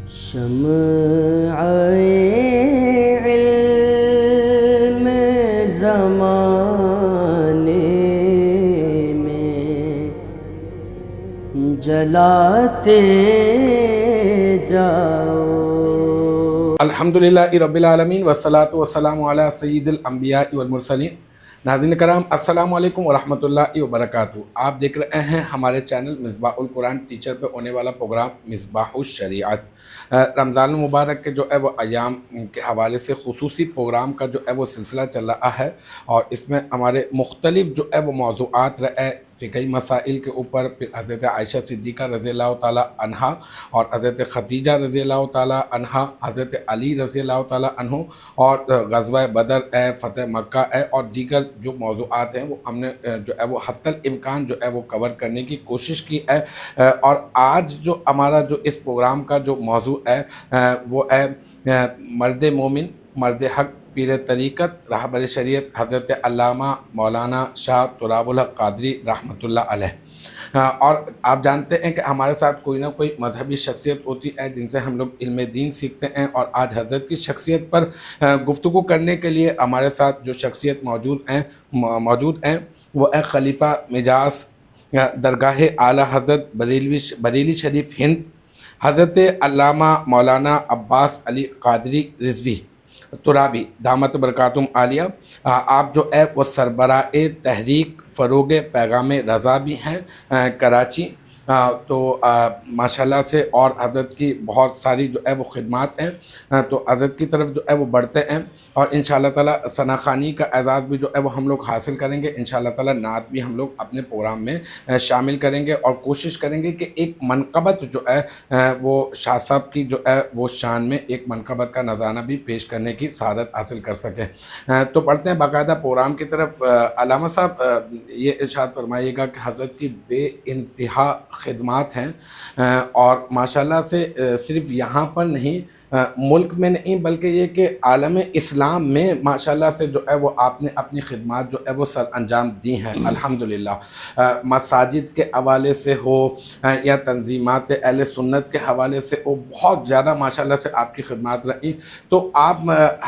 شمع علم زمانے میں جلاتے جاؤ۔ الحمدللہ رب العالمین والصلاة والسلام علی سید الانبیاء والمرسلین۔ ناظرین کرام، السلام علیکم ورحمۃ اللہ وبرکاتہ۔ آپ دیکھ رہے ہیں ہمارے چینل مصباح القرآن ٹیچر پہ ہونے والا پروگرام مصباح الشریعت۔ رمضان المبارک کے جو ہے وہ ایام کے حوالے سے خصوصی پروگرام کا جو ہے وہ سلسلہ چل رہا ہے، اور اس میں ہمارے مختلف جو ہے وہ موضوعات رہے فقہی مسائل کے اوپر، پھر حضرت عائشہ صدیقہ رضی اللہ تعالی عنہا اور حضرت خدیجہ رضی اللہ تعالی عنہا، حضرت علی رضی اللہ تعالی عنہ، اور غزوہ بدر ہے، فتح مکہ ہے، اور دیگر جو موضوعات ہیں وہ ہم نے جو ہے وہ حتی الامکان جو ہے وہ کور کرنے کی کوشش کی ہے۔ اور آج جو ہمارا جو اس پروگرام کا جو موضوع ہے وہ ہے مرد مومن مرد حق پیر طریقت رہبر شریعت حضرت علامہ مولانا شاہ تراب الحق قادری رحمۃ اللہ علیہ۔ اور آپ جانتے ہیں کہ ہمارے ساتھ کوئی نہ کوئی مذہبی شخصیت ہوتی ہے جن سے ہم لوگ علم دین سیکھتے ہیں، اور آج حضرت کی شخصیت پر گفتگو کرنے کے لیے ہمارے ساتھ جو شخصیت موجود ہیں وہ ہے خلیفہ مجاز درگاہ اعلیٰ حضرت بریلی شریف ہند، حضرت علامہ مولانا عباس علی قادری رضوی ترابی دامت برکاتہم عالیہ۔ آپ جو ہے وہ سربراہ تحریک فروغ پیغام رضا بھی ہیں کراچی۔ تو ماشاءاللہ سے اور حضرت کی بہت ساری جو ہے وہ خدمات ہیں، تو حضرت کی طرف جو ہے وہ بڑھتے ہیں، اور انشاءاللہ تعالی ثنا خوانی کا اعزاز بھی جو ہے وہ ہم لوگ حاصل کریں گے۔ انشاءاللہ تعالی نعت بھی ہم لوگ اپنے پروگرام میں شامل کریں گے، اور کوشش کریں گے کہ ایک منقبت جو ہے وہ شاہ صاحب کی جو ہے وہ شان میں ایک منقبت کا نذرانہ بھی پیش کرنے کی سعادت حاصل کر سکیں۔ تو پڑھتے ہیں باقاعدہ پروگرام کی طرف۔ علامہ صاحب یہ ارشاد فرمائیے گا کہ حضرت کی بے انتہا خدمات ہیں، اور ماشاءاللہ سے صرف یہاں پر نہیں، ملک میں نہیں، بلکہ یہ کہ عالم اسلام میں ماشاءاللہ سے جو ہے وہ آپ نے اپنی خدمات جو ہے وہ سر انجام دی ہیں الحمدللہ۔ مساجد کے حوالے سے ہو یا تنظیمات اہل سنت کے حوالے سے ہو، بہت زیادہ ماشاءاللہ سے آپ کی خدمات رہی۔ تو آپ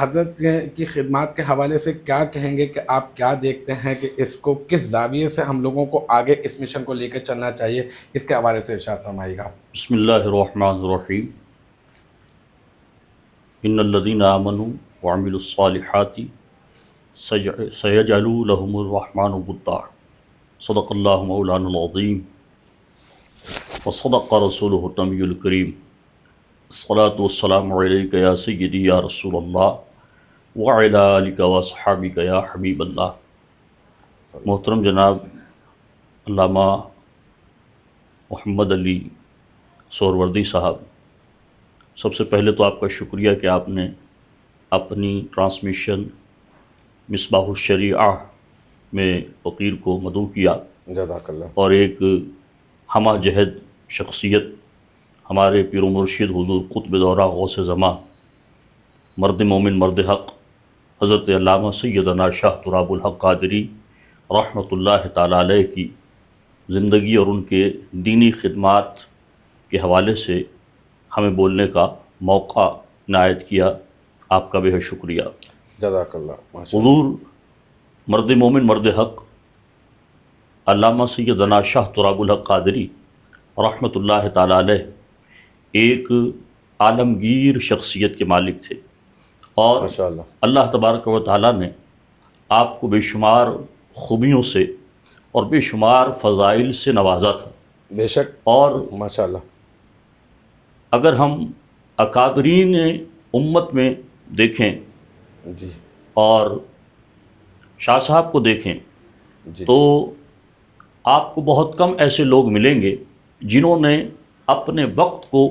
حضرت کی خدمات کے حوالے سے کیا کہیں گے کہ آپ کیا دیکھتے ہیں کہ اس کو کس زاویے سے ہم لوگوں کو آگے اس مشن کو لے کے چلنا چاہیے، اس کے حوالے سے ارشاد فرمائیے گا۔ بسم اللہ الرحمن الرحیم۔ ان الذین آمنوا وعملوا الصالحات سیجعل لهم الرحمن ودا۔ صدق اللہ مولانا العظیم وصدق رسولہ النبی الکریم۔ الصلاۃ والسلام علیک یا سیدی یا رسول اللہ وعلی آلک واصحابک یا حبیب اللہ۔ محترم جناب علامہ محمد علی سہروردی صاحب، سب سے پہلے تو آپ کا شکریہ کہ آپ نے اپنی ٹرانسمیشن مصباح الشریعہ میں فقیر کو مدعو کیا، جزاک اللہ۔ اور ایک ہمہ جہد شخصیت ہمارے پیر و مرشد حضور قطب دورہ غوث زماں مرد مومن مرد حق حضرت علامہ سیدنا شاہ تراب الحق قادری رحمۃ اللہ تعالی علیہ کی زندگی اور ان کے دینی خدمات کے حوالے سے ہمیں بولنے کا موقع عنایت کیا، آپ کا بے حد شکریہ۔ جزاک اللہ۔ حضور مرد مومن مرد حق علامہ سیدنا شاہ تراب الحق قادری رحمۃ اللہ تعالی علیہ ایک عالمگیر شخصیت کے مالک تھے، اور ماشاءاللہ اللہ تبارک و تعالی نے آپ کو بے شمار خوبیوں سے اور بے شمار فضائل سے نوازا تھا۔ بے شک، اور ماشاءاللہ۔ اگر ہم اکابرین امت میں دیکھیں جی اور شاہ صاحب کو دیکھیں جی، تو آپ کو بہت کم ایسے لوگ ملیں گے جنہوں نے اپنے وقت کو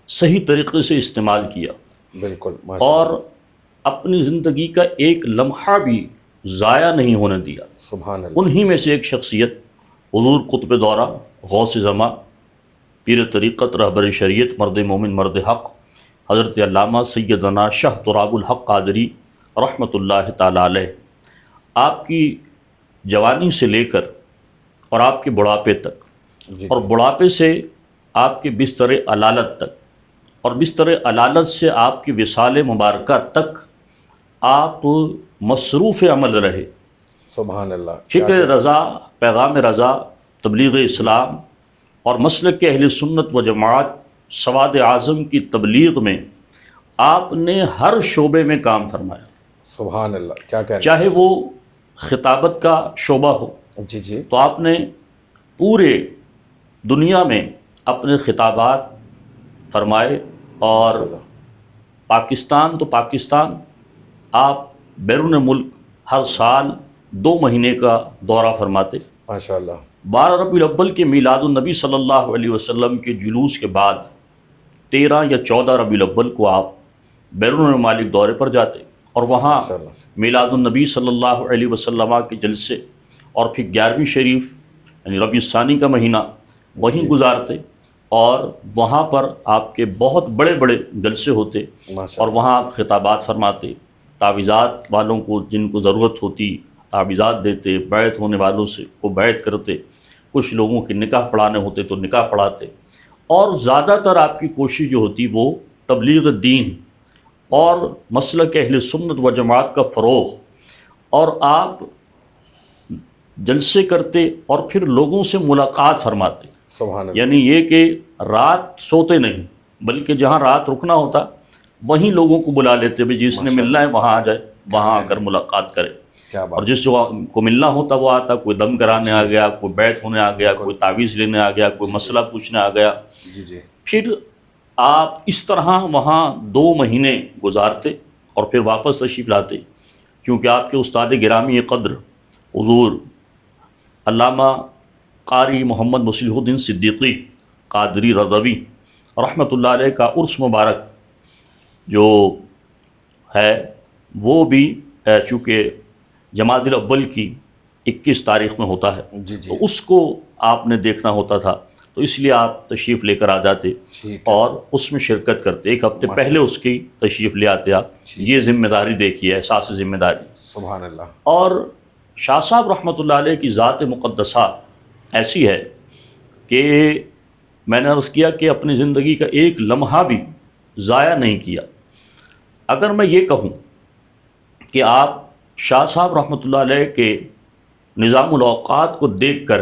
صحیح طریقے سے استعمال کیا، بالکل اور اپنی زندگی کا ایک لمحہ بھی ضائع نہیں ہونے دیا۔ سبحان اللہ۔ انہی میں سے ایک شخصیت حضور قطب دورہ غوث زماں پیر طریقت رہبر شریعت مرد مومن مرد حق حضرت علامہ سیدنا شاہ تراب الحق قادری رحمۃ اللہ تعالی علیہ، آپ کی جوانی سے لے کر اور آپ کے بڑھاپے تک، اور بڑھاپے سے آپ کے بستر علالت تک اور بستر علالت سے آپ کی وصال مبارکہ تک آپ مصروف عمل رہے. سبحان اللہ. فکر رضا، پیغام رضا، تبلیغ اسلام اور مسلک کے اہل سنت و جماعت سواد اعظم کی تبلیغ میں آپ نے ہر شعبے میں کام فرمایا. سبحان اللہ. کیا کہنا. چاہے وہ خطابت کا شعبہ ہو، جی جی. تو آپ نے پورے دنیا میں اپنے خطابات فرمائے. اور پاکستان تو پاکستان، آپ بیرون ملک ہر سال 2 مہینے کا دورہ فرماتے. ماشاء اللہ. 12 ربیع الاول کے میلاد النبی صلی اللہ علیہ وسلم کے جلوس کے بعد 13 یا 14 ربیع الاول کو آپ بیرون ممالک دورے پر جاتے اور وہاں میلاد النبی صلی اللہ علیہ وسلم کے جلسے اور پھر 11ویں شریف یعنی ربیع الثانی کا مہینہ وہیں گزارتے. اور وہاں پر آپ کے بہت بڑے بڑے جلسے ہوتے اور وہاں آپ خطابات فرماتے، تعویذات والوں کو جن کو ضرورت ہوتی تعویذات دیتے، بیعت ہونے والوں سے کو بیعت کرتے، کچھ لوگوں کے نکاح پڑھانے ہوتے تو نکاح پڑھاتے. اور زیادہ تر آپ کی کوشش جو ہوتی وہ تبلیغ دین اور مسلک اہل سنت و جماعت کا فروغ. اور آپ جلسے کرتے اور پھر لوگوں سے ملاقات فرماتے. سبحان اللہ. یعنی یہ کہ رات سوتے نہیں، بلکہ جہاں رات رکنا ہوتا وہیں لوگوں کو بلا لیتے، بھی جس نے ملنا ہے وہاں آ جائے، وہاں آ کر ملاقات کرے. اور جس کو ملنا ہوتا وہ آتا، کوئی دم کرانے آ گیا، کوئی بیعت ہونے آ گیا، کوئی تعویذ لینے آ گیا، کوئی مسئلہ پوچھنے آ گیا. جی جی. پھر آپ اس طرح وہاں 2 مہینے گزارتے اور پھر واپس تشریف لاتے، کیونکہ آپ کے استاد گرامی قدر حضور علامہ قاری محمد مصلح الدین صدیقی قادری رضوی رحمۃ اللہ علیہ کا عرس مبارک جو ہے وہ بھی چونکہ جمادی الاول کی 21 تاریخ میں ہوتا ہے، تو اس کو آپ نے دیکھنا ہوتا تھا، تو اس لیے آپ تشریف لے کر آ جاتے اور اس میں شرکت کرتے. 1 ہفتے پہلے اس کی تشریف لے آتے آپ. یہ ذمہ داری دیکھیے، احساس ذمہ داری. سبحان اللہ. اور شاہ صاحب رحمۃ اللہ علیہ کی ذات مقدسہ ایسی ہے کہ میں نے عرض کیا کہ اپنی زندگی کا ایک لمحہ بھی ضائع نہیں کیا. اگر میں یہ کہوں کہ آپ شاہ صاحب رحمۃ اللہ علیہ کے نظام الاوقات کو دیکھ کر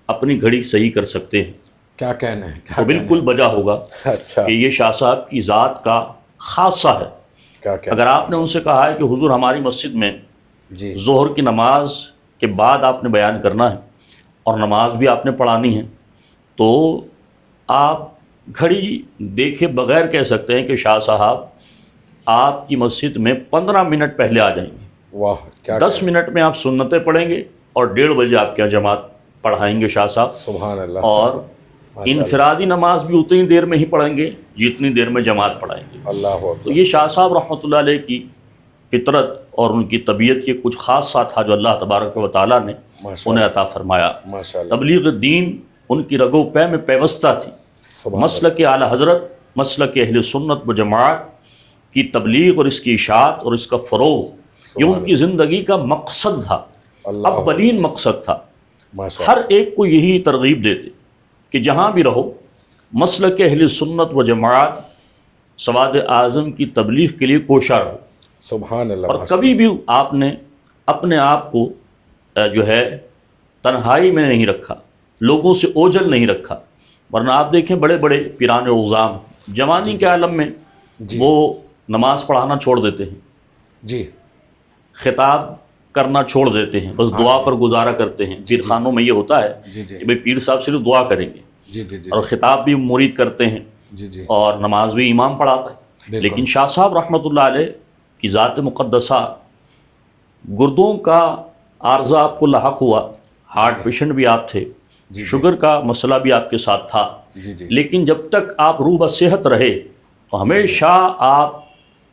اپنی گھڑی صحیح کر سکتے ہیں، کیا کہنا ہے، تو بالکل بجا ہوگا. اچھا. کہ یہ شاہ صاحب کی ذات کا خاصہ ہے. اگر آپ نے ان سے کہا ہے کہ حضور ہماری مسجد میں جی ظہر کی نماز کے بعد آپ نے بیان کرنا ہے اور نماز بھی آپ نے پڑھانی ہے، تو آپ گھڑی دیکھے بغیر کہہ سکتے ہیں کہ شاہ صاحب آپ کی مسجد میں 15 منٹ پہلے آ جائیں گے. واہ. کیا 10 منٹ میں آپ سنتیں پڑھیں گے اور 1:30 بجے آپ کے یہاں جماعت پڑھائیں گے شاہ صاحب. سبحان اللہ. اور انفرادی نماز بھی اتنی دیر میں ہی پڑھیں گے جتنی دیر میں جماعت پڑھائیں گے. اللہ. تو یہ شاہ صاحب رحمۃ اللہ علیہ کی فطرت اور ان کی طبیعت کے کچھ خاصہ تھا جو اللہ تبارک و تعالیٰ نے انہیں عطا فرمایا. تبلیغ دین ان کی رگ و پے میں پیوستہ تھی. مسلک اعلیٰ حضرت، مسلک اہل سنت و جماعت کی تبلیغ اور اس کی اشاعت اور اس کا فروغ یہ ان کی زندگی کا مقصد تھا، اولین مقصد تھا. ہر ایک کو یہی ترغیب دیتے کہ جہاں بھی رہو مسلک اہل سنت و جماعت سواد اعظم کی تبلیغ کے لیے کوشاں رہو. سبحان اللہ. اور کبھی بھی آپ نے اپنے آپ کو جو ہے تنہائی میں نہیں رکھا، لوگوں سے اوجھل نہیں رکھا. ورنہ آپ دیکھیں بڑے بڑے پیران اعظام جوانی کے عالم میں وہ نماز پڑھانا چھوڑ دیتے ہیں، جی خطاب کرنا چھوڑ دیتے ہیں، بس دعا پر گزارا کرتے ہیں. پیر خانوں میں یہ ہوتا ہے کہ بھئی پیر صاحب صرف دعا کریں گے اور خطاب بھی مرید کرتے ہیں اور نماز بھی امام پڑھاتا ہے. لیکن شاہ صاحب رحمۃ اللہ علیہ کی ذات مقدسہ، گردوں کا عارضہ آپ کو لاحق ہوا، ہارٹ پیشنٹ بھی آپ تھے، شوگر کا مسئلہ بھی آپ کے ساتھ تھا، لیکن جب تک آپ روح بصحت رہے تو ہمیشہ آپ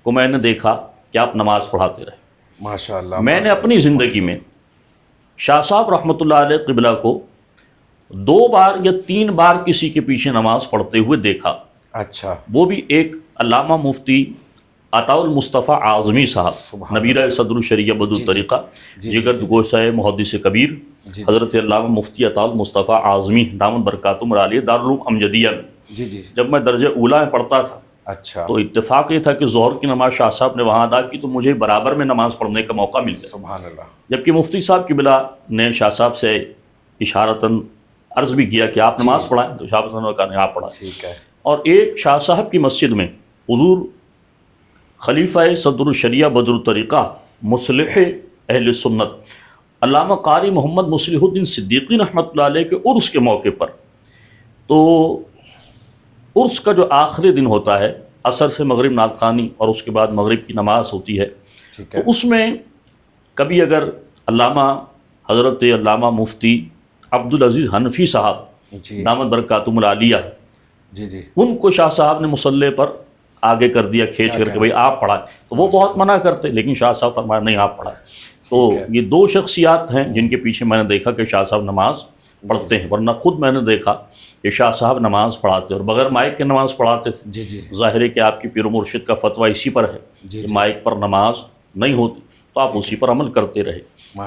کو میں نے دیکھا کہ آپ نماز پڑھاتے رہے. ماشاءاللہ. میں نے اپنی زندگی میں شاہ صاحب رحمۃ اللہ علیہ قبلہ کو 2 بار یا 3 بار کسی کے پیچھے نماز پڑھتے ہوئے دیکھا. اچھا. وہ بھی ایک علامہ مفتی عطاء المصطفیٰ اعظمی صاحب، نبیرہ صدر الشریعہ بدو الطریقہ، جگرد گوشہ محدث کبیر حضرت علامہ مفتی عطاء المصطفیٰ اعظمی دامت برکاتہم عالیہ دارالعلوم امجدیہ میں. جب میں درجہ اولیٰ میں پڑھتا تھا اچھا تو اتفاق یہ تھا کہ ظہر کی نماز شاہ صاحب نے وہاں ادا کی تو مجھے برابر میں نماز پڑھنے کا موقع مل گیا. سبحان اللہ. جبکہ مفتی صاحب قبلہ نے شاہ صاحب سے اشارتاً عرض بھی کیا کہ آپ نماز پڑھائیں، تو شاہ صاحب نے کہا نہیں آپ پڑھائیں. ٹھیک ہے. اور ایک شاہ صاحب کی مسجد میں حضور خلیفہ صدر الشریعہ بدر الطریقہ مصلح اہل سنت علامہ قاری محمد مصلح الدین صدیقی رحمۃ اللہ علیہ کے عرس کے موقع پر، تو عرس کا جو آخری دن ہوتا ہے عصر سے مغرب نعت خوانی اور اس کے بعد مغرب کی نماز ہوتی ہے، تو اس میں کبھی اگر علامہ حضرت علامہ مفتی عبدالعزیز حنفی صاحب دامت برکاتہم العالیہ جی ان کو شاہ صاحب نے مصلے پر آگے کر دیا کھینچ کر کے بھائی آپ پڑھائیں، تو وہ بہت منع کرتے، لیکن شاہ صاحب فرمایا نہیں آپ پڑھائیں. تو یہ دو شخصیات ہیں جن کے پیچھے میں نے دیکھا کہ شاہ صاحب نماز پڑھتے ہیں، ورنہ خود میں نے دیکھا کہ شاہ صاحب نماز پڑھاتے اور بغیر مائک کے نماز پڑھاتے تھے. جی ظاہر ہے کہ آپ کی پیر و مرشد کا فتویٰ اسی پر ہے کہ مائک پر نماز نہیں ہوتی، تو آپ اسی پر عمل کرتے رہے.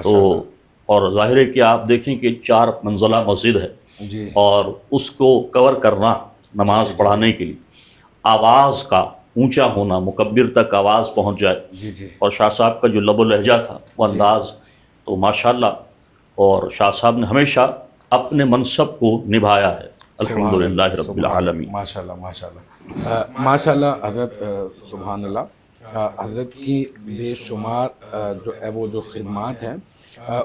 تو اور ظاہر ہے کہ آپ دیکھیں کہ 4 منزلہ مسجد ہے اور اس کو کور کرنا نماز پڑھانے کے لیے آواز کا اونچا ہونا، مکبر تک آواز پہنچ جائے، اور شاہ صاحب کا جو لب و لہجہ تھا وہ انداز، تو ماشاءاللہ. اور شاہ صاحب نے ہمیشہ اپنے منصب کو نبھایا ہے، الحمدللہ رب العالمین. ماشاءاللہ حضرت. سبحان اللہ. حضرت کی بے شمار جو خدمات ہیں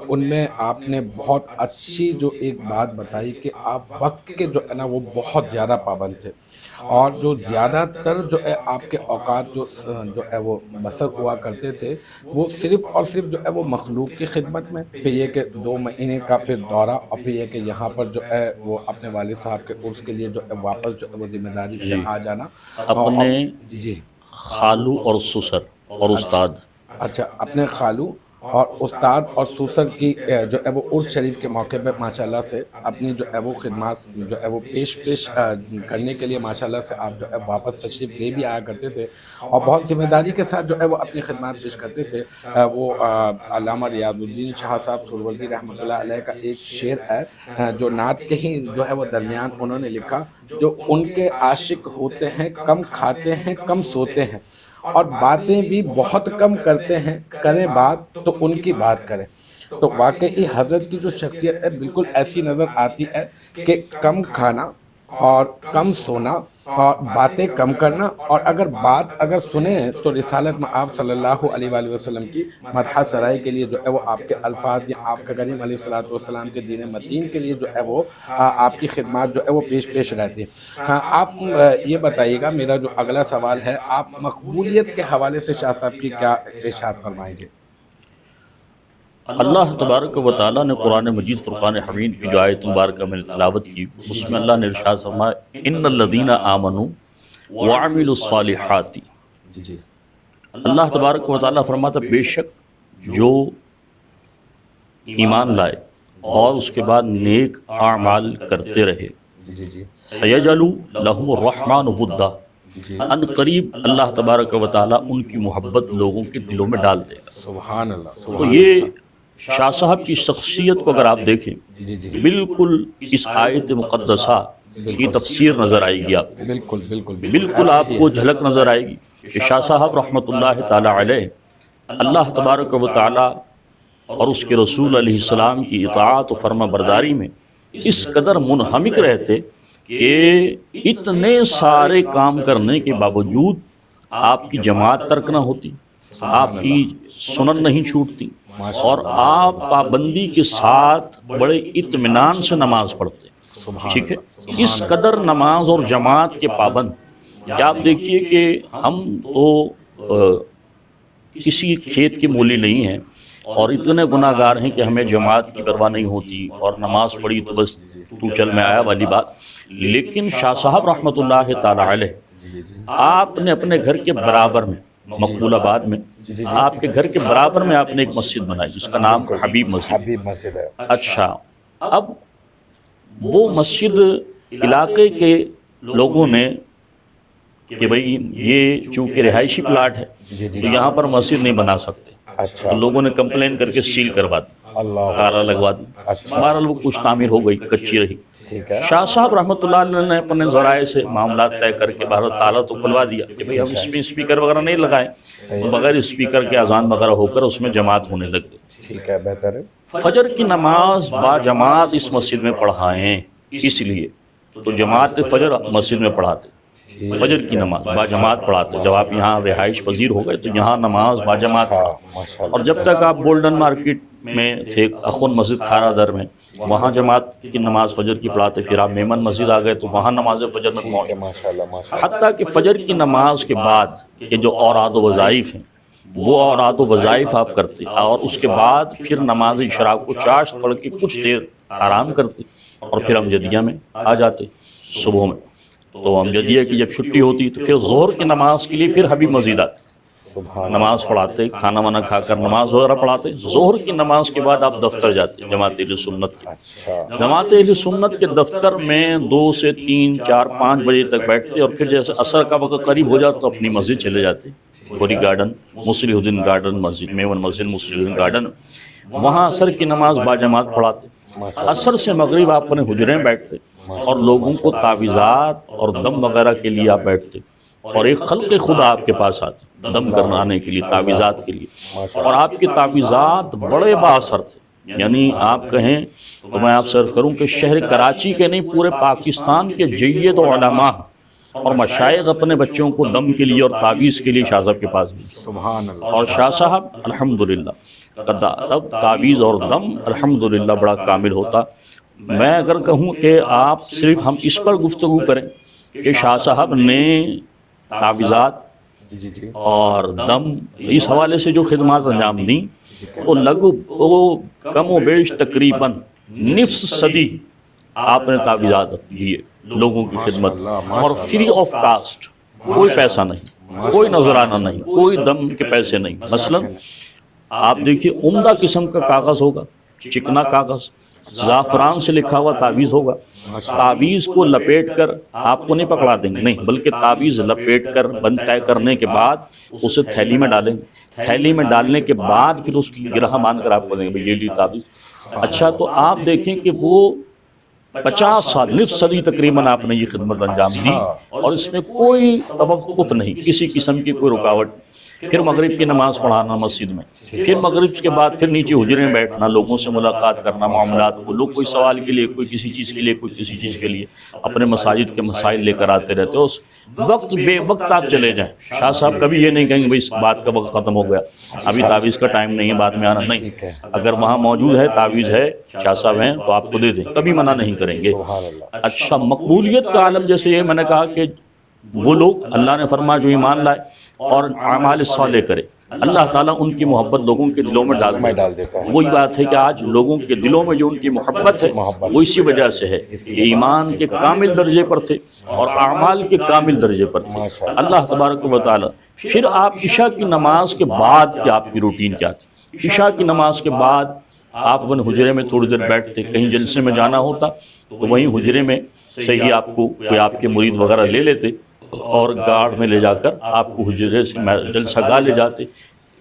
ان میں آپ نے بہت اچھی جو ایک بات بتائی کہ آپ وقت کے جو ہے نا وہ بہت زیادہ پابند تھے، اور جو زیادہ تر جو ہے آپ کے اوقات جو ہے وہ بسر ہوا کرتے تھے وہ صرف اور صرف جو ہے وہ مخلوق کی خدمت میں، پھر یہ کہ 2 مہینے کا پھر دورہ، اور پھر یہ کہ یہاں پر جو ہے وہ اپنے والد صاحب کے عرس کے لیے جو ہے واپس جو ہے وہ ذمہ داری سے آ جانا. اپنے خالو اور سسر اور استاد. اچھا، اپنے خالو اور استاد اور سسر کی جو ہے وہ عرس شریف کے موقع پہ ماشاءاللہ سے اپنی جو ہے وہ خدمات جو ہے وہ پیش کرنے کے لیے ماشاءاللہ سے آپ جو ہے واپس تشریف لے بھی آیا کرتے تھے، اور بہت ذمہ داری کے ساتھ جو ہے وہ اپنی خدمات پیش کرتے تھے. وہ علامہ ریاض الدین شاہ صاحب سہروردی رحمۃ اللہ علیہ کا ایک شعر ہے جو نعت کے ہی جو ہے وہ درمیان انہوں نے لکھا، جو ان کے عاشق ہوتے ہیں کم کھاتے ہیں کم سوتے ہیں، اور باتیں بھی بہت کم کرتے ہیں، کریں بات تو ان کی بات کریں. تو واقعی حضرت کی جو شخصیت ہے بالکل ایسی نظر آتی ہے کہ کم کھانا اور کم سونا اور باتیں کم کرنا، اور اگر سنیں تو رسالت میں آپ صلی اللہ علیہ وآلہ وسلم کی مدح سرائی کے لیے جو ہے وہ آپ کے الفاظ، یا آپ کا کریم علیہ الصلوۃ والسلام کے دین متین کے لیے جو ہے وہ آپ کی خدمات جو ہے وہ پیش رہتی ہیں. آپ یہ بتائیے گا، میرا جو اگلا سوال ہے، آپ مقبولیت کے حوالے سے شاہ صاحب کی کیا ارشاد فرمائیں گے؟ اللہ تبارک و تعالیٰ نے قرآن مجید فرقان حمید کی جو آیت مبارکہ میں تلاوت کی، اس میں اللہ نے ارشاد فرمایا ان الذین آمنوا وعملوا الصالحات. اللہ تبارک و تعالیٰ فرماتا بے شک جو ایمان لائے اور اس کے بعد نیک اعمال کرتے رہے، سیجعل لہم الرحمن ودا، ان قریب اللہ تبارک و تعالیٰ ان کی محبت لوگوں کے دلوں میں ڈال دے گا. سبحان اللہ. تو یہ شاہ صاحب کی شخصیت کو اگر آپ دیکھیں بالکل اس آیت مقدسہ کی تفسیر نظر آئے گی، آپ بالکل آپ کو جھلک نظر آئے گی کہ شاہ صاحب رحمۃ اللہ تعالیٰ علیہ اللہ تبارک و تعالیٰ اور اس کے رسول علیہ السلام کی اطاعت و فرما برداری میں اس قدر منہمک رہتے کہ اتنے سارے کام کرنے کے باوجود آپ کی جماعت ترک نہ ہوتی، آپ کی سنن نہیں چھوٹتی، اور آپ پابندی کے ساتھ بڑے اطمینان سے نماز پڑھتے. ٹھیک ہے، اس قدر نماز اور جماعت کے پابند کہ آپ دیکھیے کہ ہم تو کسی کھیت کے مولی نہیں ہیں اور اتنے گناہ گار ہیں کہ ہمیں جماعت کی پرواہ نہیں ہوتی، اور نماز پڑھی تو بس تو چل میں آیا والی بات. لیکن شاہ صاحب رحمۃ اللہ تعالیٰ علیہ آپ نے اپنے گھر کے برابر میں مقبول آباد میں آپ کے گھر کے برابر میں آپ نے ایک مسجد بنائی جس کا نام حبیب مسجد ہے. اچھا، اب وہ مسجد علاقے کے لوگوں نے کہ بھئی یہ چونکہ رہائشی پلاٹ ہے تو یہاں پر مسجد نہیں بنا سکتے، تو لوگوں نے کمپلین کر کے سیل کروا دی. اللہ تالا لگوا دی. اچھا بہرحال وہ کچھ تعمیر ہو گئی، کچی رہی. ٹھیک ہے. شاہ صاحب رحمۃ اللہ علیہ نے اپنے ذرائع سے معاملات طے کر کے بہرحال تالا تو کھلوا دیا کہ بھئی اب اس میں اسپیکر وغیرہ نہیں لگائیں. تو بغیر اسپیکر کے اذان وغیرہ ہو کر اس میں جماعت ہونے لگ گئی. ٹھیک ہے، بہتر ہے. فجر کی نماز با جماعت اس مسجد میں پڑھائیں، اس لیے تو جماعت فجر مسجد میں پڑھاتے، فجر کی نماز با جماعت پڑھاتے. جب آپ یہاں رہائش پذیر ہو گئے تو یہاں نماز با جماعت. ماشاء اور اللہ. جب تک آپ گولڈن مارکیٹ میں تھے اخون مسجد کھارا در میں، وہاں جماعت کی نماز فجر کی پڑھاتے. پھر آپ میمن مسجد آ گئے تو وہاں نماز فجر میں ٹھیک ہے، پہنچے. ماشاء اللہ ماشاء اللہ. حتیٰ کہ فجر کی نماز کے بعد کے جو اوراد و وظائف ہیں وہ اوراد و وظائف آپ کرتے، اور اس کے بعد پھر نماز اشراق کو چاشت پڑھ کے کچھ دیر آرام کرتے اور پھر امجدیہ میں آ جاتے صبح میں. تو امجدیہ کی جب چھٹی ہوتی تو پھر ظہر کی نماز کے لیے پھر حبیب مسجد آتے، سبحان نماز پڑھاتے، کھانا وانا کھا کر نماز وغیرہ پڑھاتے. ظہر کی نماز کے بعد آپ دفتر جاتے جماعت اہل سنت کے. اچھا. جماعت اہل سنت کے دفتر میں 2 سے 3 4 5 بجے تک بیٹھتے، اور پھر جیسے عصر کا وقت قریب ہو جاتا تو اپنی مسجد چلے جاتے. گوری گارڈن، مصلح الدین گارڈن مسجد، میمن مسجد مصلح الدین گارڈن، وہاں عصر کی نماز با جماعت پڑھاتے. عصر سے مغرب آپ اپنے حجرے میں بیٹھتے اور لوگوں کو تعویذات اور دم وغیرہ کے لیے آپ بیٹھتے، اور ایک خلق خدا آپ کے پاس آتے دم کرنے کے لیے، تعویذات کے لیے. اور آپ کے تعویذات بڑے بااثر تھے. یعنی آپ کہیں تو میں آپ سے عرض کروں کہ شہر کراچی کے نہیں، پورے پاکستان کے جید علماء اور مشائخ اپنے بچوں کو دم کے لیے اور تعویذ کے لیے شاہ صاحب کے پاس بھی. سبحان اللہ. اور شاہ صاحب الحمدللہ تب تعویذ اور دم الحمدللہ بڑا کامل ہوتا. میں اگر کہوں کہ آپ صرف ہم اس پر گفتگو کریں کہ شاہ صاحب نے تعویذات جی جی. اور دم اس حوالے سے جو خدمات انجام دیں وہ کم و بیش تقریباً نصف صدی آپ نے تعویذات دیے لوگوں کی خدمت، اور فری آف کاسٹ، کوئی پیسہ نہیں، کوئی نذرانہ نہیں، کوئی دم کے پیسے نہیں. مثلا آپ دیکھیے عمدہ قسم کا کاغذ ہوگا، چکنا کاغذ، زعفران سے لکھا ہوا تعویذ ہوگا. تعویذ کو لپیٹ کر آپ کو نہیں پکڑا دیں گے، نہیں، بلکہ تعویذ لپیٹ کر بند طے کرنے کے بعد اسے تھیلی میں ڈالیں گے. تھیلی میں ڈالنے کے بعد پھر اس کی گرہ مان کر آپ کو دیں گے یہ لی تعویذ. اچھا، تو آپ دیکھیں کہ وہ 50 سال، نصف صدی تقریباً آپ نے یہ خدمت انجام دی، اور اس میں کوئی توقف نہیں، کسی قسم کی کوئی رکاوٹ. پھر مغرب کی نماز پڑھانا مسجد میں، پھر مغرب کے بعد پھر نیچے حجرے میں بیٹھنا، لوگوں سے ملاقات کرنا، معاملات کو، لوگ کوئی سوال کے لیے، کوئی کسی چیز کے لیے، کوئی کسی چیز کے لیے اپنے مساجد کے مسائل لے کر آتے رہتے. اس وقت بے وقت آپ چلے جائیں. شاہ صاحب کبھی یہ نہیں کہیں گے بھائی اس بات کا وقت ختم ہو گیا، ابھی تعویذ کا ٹائم نہیں ہے، بعد میں آنا. نہیں، اگر وہاں موجود ہے، تعویذ ہے، شاہ صاحب ہیں، تو آپ کو دے دیں، کبھی منع نہیں کریں گے. اچھا، مقبولیت کا عالم جیسے یہ میں نے کہا کہ وہ لوگ اللہ نے فرمایا جو ایمان لائے اور اعمال صالح کرے، اللہ تعالیٰ ان کی محبت لوگوں کے دلوں میں ڈال دیتا ہے. وہی بات ہے کہ آج لوگوں کے دلوں میں جو ان کی محبت ہے وہ اسی وجہ سے ہے کہ ایمان کے کامل درجے پر تھے اور اعمال کے کامل درجے پر تھے. اللہ تبارک و تعالیٰ. پھر آپ عشاء کی نماز کے بعد کیا آپ کی روٹین کیا تھی؟ عشاء کی نماز کے بعد آپ اپنے حجرے میں تھوڑی دیر بیٹھتے، کہیں جلسے میں جانا ہوتا تو وہیں حجرے میں سے ہی آپ کو کوئی آپ کے مرید وغیرہ لے لیتے اور گارڈ میں لے جا کر آپ کو حجرے سے جلسہ گاہ لے جاتے.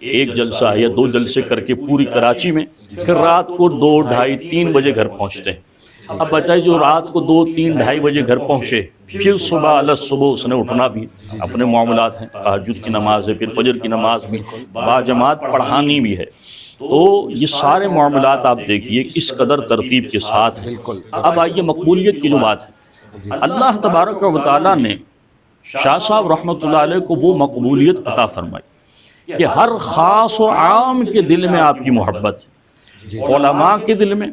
ایک جلسہ یا 2 جلسے کر کے پوری کراچی میں، پھر رات کو 2 ڈھائی 3 بجے گھر پہنچتے ہیں. اب بتائیے جو رات کو 2 3 ڈھائی بجے گھر پہنچے، پھر صبح اس نے اٹھنا بھی، اپنے معاملات ہیں، تہجد کی نماز ہے، پھر فجر کی نماز بھی، با جماعت پڑھانی بھی ہے. تو یہ سارے معاملات آپ دیکھیے اس قدر ترتیب کے ساتھ ہیں. اب آئیے مقبولیت کی جو بات ہے، اللہ تبارک و تعالیٰ نے شاہ صاحب رحمۃ اللہ علیہ کو وہ مقبولیت عطا فرمائی کہ ہر خاص و عام کے دل میں آپ کی محبت ہے. علماء کے دل میں،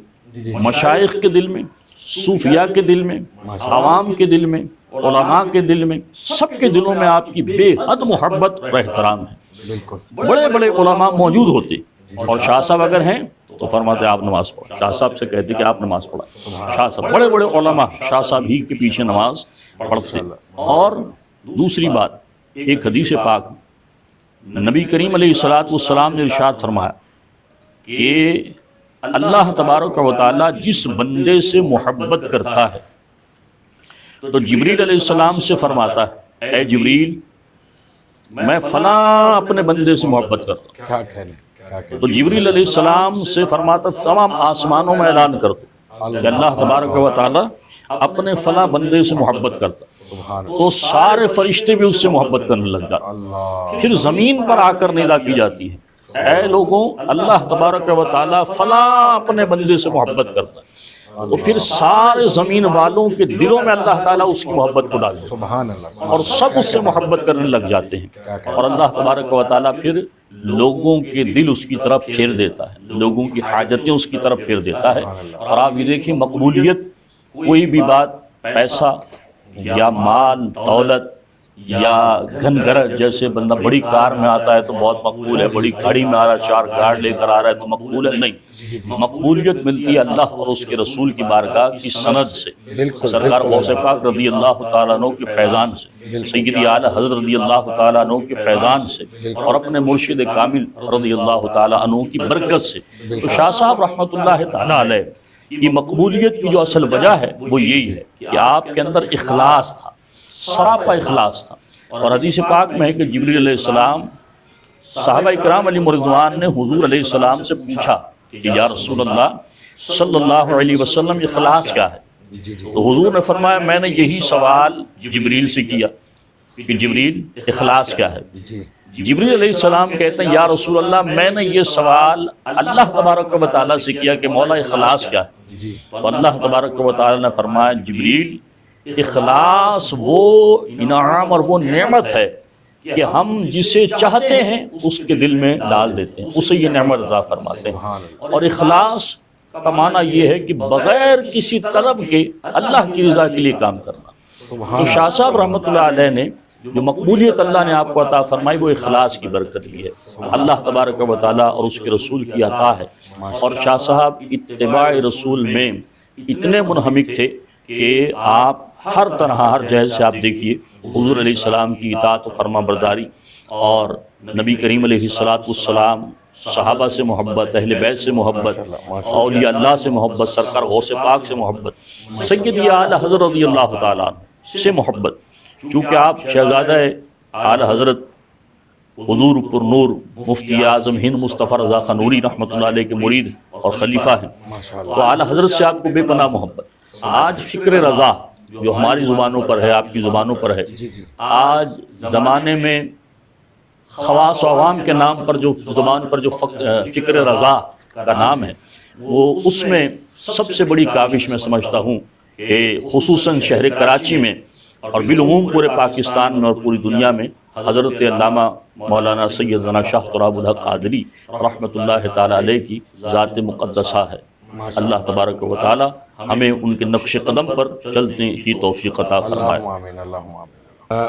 مشائخ کے دل میں، صوفیاء کے دل میں، عوام کے دل میں، علماء کے دل میں، سب کے دلوں میں آپ کی بے حد محبت اور احترام ہے. بڑے بڑے علماء موجود ہوتے اور شاہ صاحب اگر ہیں تو فرماتے آپ نماز پڑھیں. شاہ صاحب سے کہتے کہ آپ نماز پڑھیں. شاہ صاحب بڑے بڑے علماء شاہ صاحب ہی کے پیچھے نماز پڑھتے. اور دوسری بات، ایک حدیث پاک نبی کریم علیہ السلام نے ارشاد فرمایا کہ اللہ تبارک و تعالیٰ جس بندے سے محبت کرتا ہے تو جبریل علیہ السلام سے فرماتا ہے اے جبریل، میں فلاں اپنے بندے سے محبت کرتا ہوں. تو جبریل علیہ السلام سے فرماتا تمام آسمانوں میں اعلان کر دو کہ اللہ تبارک و تعالیٰ اپنے فلاں بندے سے محبت کرتا، تو سارے فرشتے بھی اس سے محبت کرنے لگ جاتے۔ پھر زمین پر آ کر ندا کی جاتی ہے، اے لوگوں اللہ تبارک و تعالیٰ فلاں اپنے بندے سے محبت کرتا ہے، تو پھر سارے زمین والوں کے دلوں میں اللہ تعالیٰ اس کی محبت کو ڈال دیتا ہے اور سب اس سے محبت کرنے لگ جاتے ہیں، اور اللہ تبارک و تعالیٰ پھر لوگوں کے دل اس کی طرف پھیر دیتا ہے، لوگوں کی حاجتیں اس کی طرف پھیر دیتا ہے۔ اور آپ یہ دیکھیں مقبولیت، کوئی بھی بات، پیسہ یا مال دولت یا گھن گرج، جیسے بندہ بڑی کار میں آتا ہے تو بہت مقبول ہے، بڑی گاڑی میں آ رہا ہے، 4 گاڑ لے کر آ رہا ہے تو مقبول ہے، نہیں، مقبولیت ملتی ہے اللہ اور اس کے رسول کی بارگاہ کی سند سے، سرکار غوث پاک رضی اللہ تعالیٰ عنہ کے فیضان سے، سیدی اعلیٰ حضرت رضی اللہ تعالیٰ عنہ کے فیضان سے، اور اپنے مرشد کامل رضی اللہ تعالیٰ عنہ کی برکت سے۔ تو شاہ صاحب رحمۃ اللہ تعالیٰ علیہ کی مقبولیت کی جو اصل وجہ ہے وہ یہی ہے کہ آپ کے اندر اخلاص تھا، سراپا اخلاص تھا۔ اور حدیث پاک میں ہے کہ جبریل علیہ السلام، صحابہ اکرام علیہ رضوان نے حضور علیہ السلام سے پوچھا کہ یا رسول اللہ صلی اللہ علیہ وسلم اخلاص کیا ہے؟ تو حضور نے فرمایا میں نے یہی سوال جبریل سے کیا کہ جبریل اخلاص کیا ہے؟ جبریل علیہ السلام کہتے ہیں یا رسول اللہ میں نے یہ سوال اللہ تبارک و تعالیٰ سے کیا کہ مولا اخلاص کیا ہے؟ تو اللہ تبارک و تعالیٰ نے فرمایا جبریل اخلاص وہ انعام اور وہ نعمت ہے کہ ہم جسے چاہتے ہیں اس کے دل میں ڈال دیتے ہیں، اسے یہ نعمت عطا فرماتے ہیں۔ اور اخلاص کا معنی یہ ہے کہ بغیر کسی طلب کے اللہ کی رضا کے لیے کام کرنا۔ تو شاہ صاحب رحمۃ اللہ علیہ نے جو مقبولیت اللہ نے آپ کو عطا فرمائی وہ اخلاص کی برکت بھی ہے، اللہ تبارک و تعالیٰ اور اس کے رسول کی عطا ہے۔ اور شاہ صاحب اتباع رسول میں اتنے منہمک تھے کہ آپ ہر طرح ہر جہت سے آپ دیکھیے حضور علیہ السلام کی اطاعت و فرما برداری، اور نبی کریم علیہ السلام، صحابہ سے محبت، اہل بیت سے محبت، اولیاء اللہ سے محبت، سرکار غوث پاک سے محبت، سیدی اعلیٰ حضرت رضی اللہ تعالیٰ عنہ سے محبت، چونکہ آپ شہزادہ اعلیٰ حضرت حضور پر نور مفتی اعظم ہند مصطفیٰ رضا خان نوری رحمۃ اللہ علیہ کے مرید اور خلیفہ ہیں، تو اعلیٰ حضرت سے آپ کو بے پناہ محبت۔ آج فکر رضا جو ہماری زبانوں پر ہے، آپ کی زبانوں پر ہے، آج زمانے میں خواص و عوام کے نام پر جو زبان پر جو فکر رضا کا نام ہے، وہ اس میں سب سے بڑی کاوش میں سمجھتا ہوں کہ خصوصاً شہر کراچی میں اور بالعموم پورے پاکستان میں اور پوری دنیا میں حضرت علامہ مولانا سیدنا شاہ تراب الحق قادری رحمۃ اللہ تعالیٰ علیہ کی ذات مقدسہ ہے۔ اللہ تبارک و تعالیٰ ہمیں ان کے نقش قدم پر چلنے کی توفیق عطا فرمائے۔ آمین اللہم آمین۔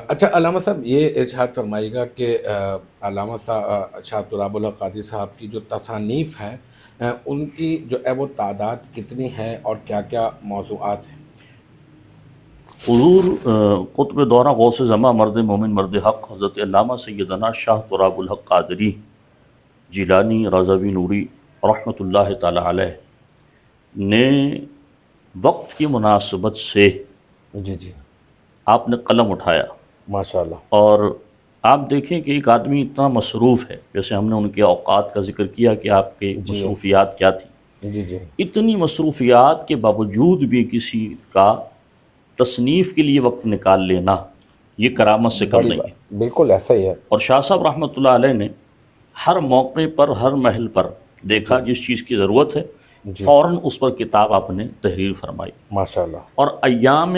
اچھا علامہ صاحب یہ ارشاد فرمائیے گا کہ علامہ شاہ تراب الحق قادری صاحب کی جو تصانیف ہیں ان کی جو ہے وہ تعداد کتنی ہے اور کیا کیا موضوعات ہیں؟ حضور قطب دورہ غوث زماں مرد مومن مرد حق حضرت علامہ سیدنا شاہ تراب الحق قادری جیلانی رضوی نوری رحمۃ اللہ تعالیٰ علیہ نے وقت کی مناسبت سے آپ نے قلم اٹھایا ماشاءاللہ، اور آپ دیکھیں کہ ایک آدمی اتنا مصروف ہے، جیسے ہم نے ان کے اوقات کا ذکر کیا کہ آپ کے مصروفیات کیا تھی، اتنی مصروفیات کے باوجود بھی کسی کا تصنیف کے لیے وقت نکال لینا یہ کرامت سے کم نہیں ہے۔ بالکل ایسا ہی ہے۔ اور شاہ صاحب رحمۃ اللہ علیہ نے ہر موقع پر ہر محل پر دیکھا جس چیز کی ضرورت ہے فوراً اس پر کتاب آپ نے تحریر فرمائی ماشاءاللہ۔ اور ایام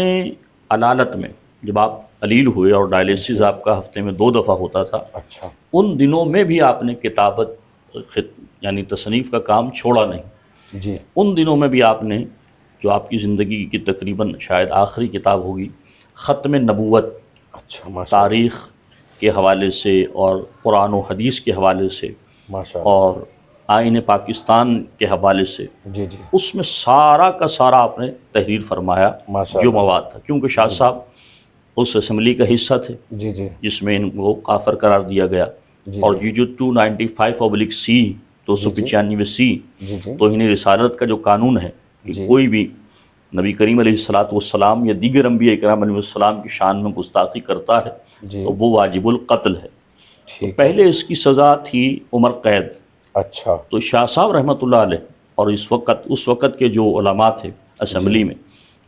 علالت میں جب آپ علیل ہوئے اور ڈائلیسس آپ کا ہفتے میں 2 دفعہ ہوتا تھا، اچھا، ان دنوں میں بھی آپ نے کتابت یعنی تصنیف کا کام چھوڑا نہیں۔ جی، ان دنوں میں بھی آپ نے جو آپ کی زندگی کی تقریباً شاید آخری کتاب ہوگی، ختم نبوت، اچھا ماشاءاللہ، تاریخ کے حوالے سے اور قرآن و حدیث کے حوالے سے ماشاءاللہ، اور آئین پاکستان کے حوالے سے، جی اس میں سارا کا سارا آپ نے تحریر فرمایا جو مواد تھا، کیونکہ شاہ صاحب اس اسمبلی کا حصہ تھے جی جس میں ان کو کافر قرار دیا گیا، اور یہ جو 295/C 295 تو انہیں رسالت کا جو قانون ہے کہ کوئی بھی نبی کریم علیہ السلام یا دیگر انبیاء اکرام علیہ السلام کی شان میں گستاخی کرتا ہے تو وہ واجب القتل ہے۔ تو پہلے اس کی سزا تھی عمر قید، اچھا تو شاہ صاحب رحمۃ اللہ علیہ اور اس وقت کے جو علماء تھے اسمبلی میں،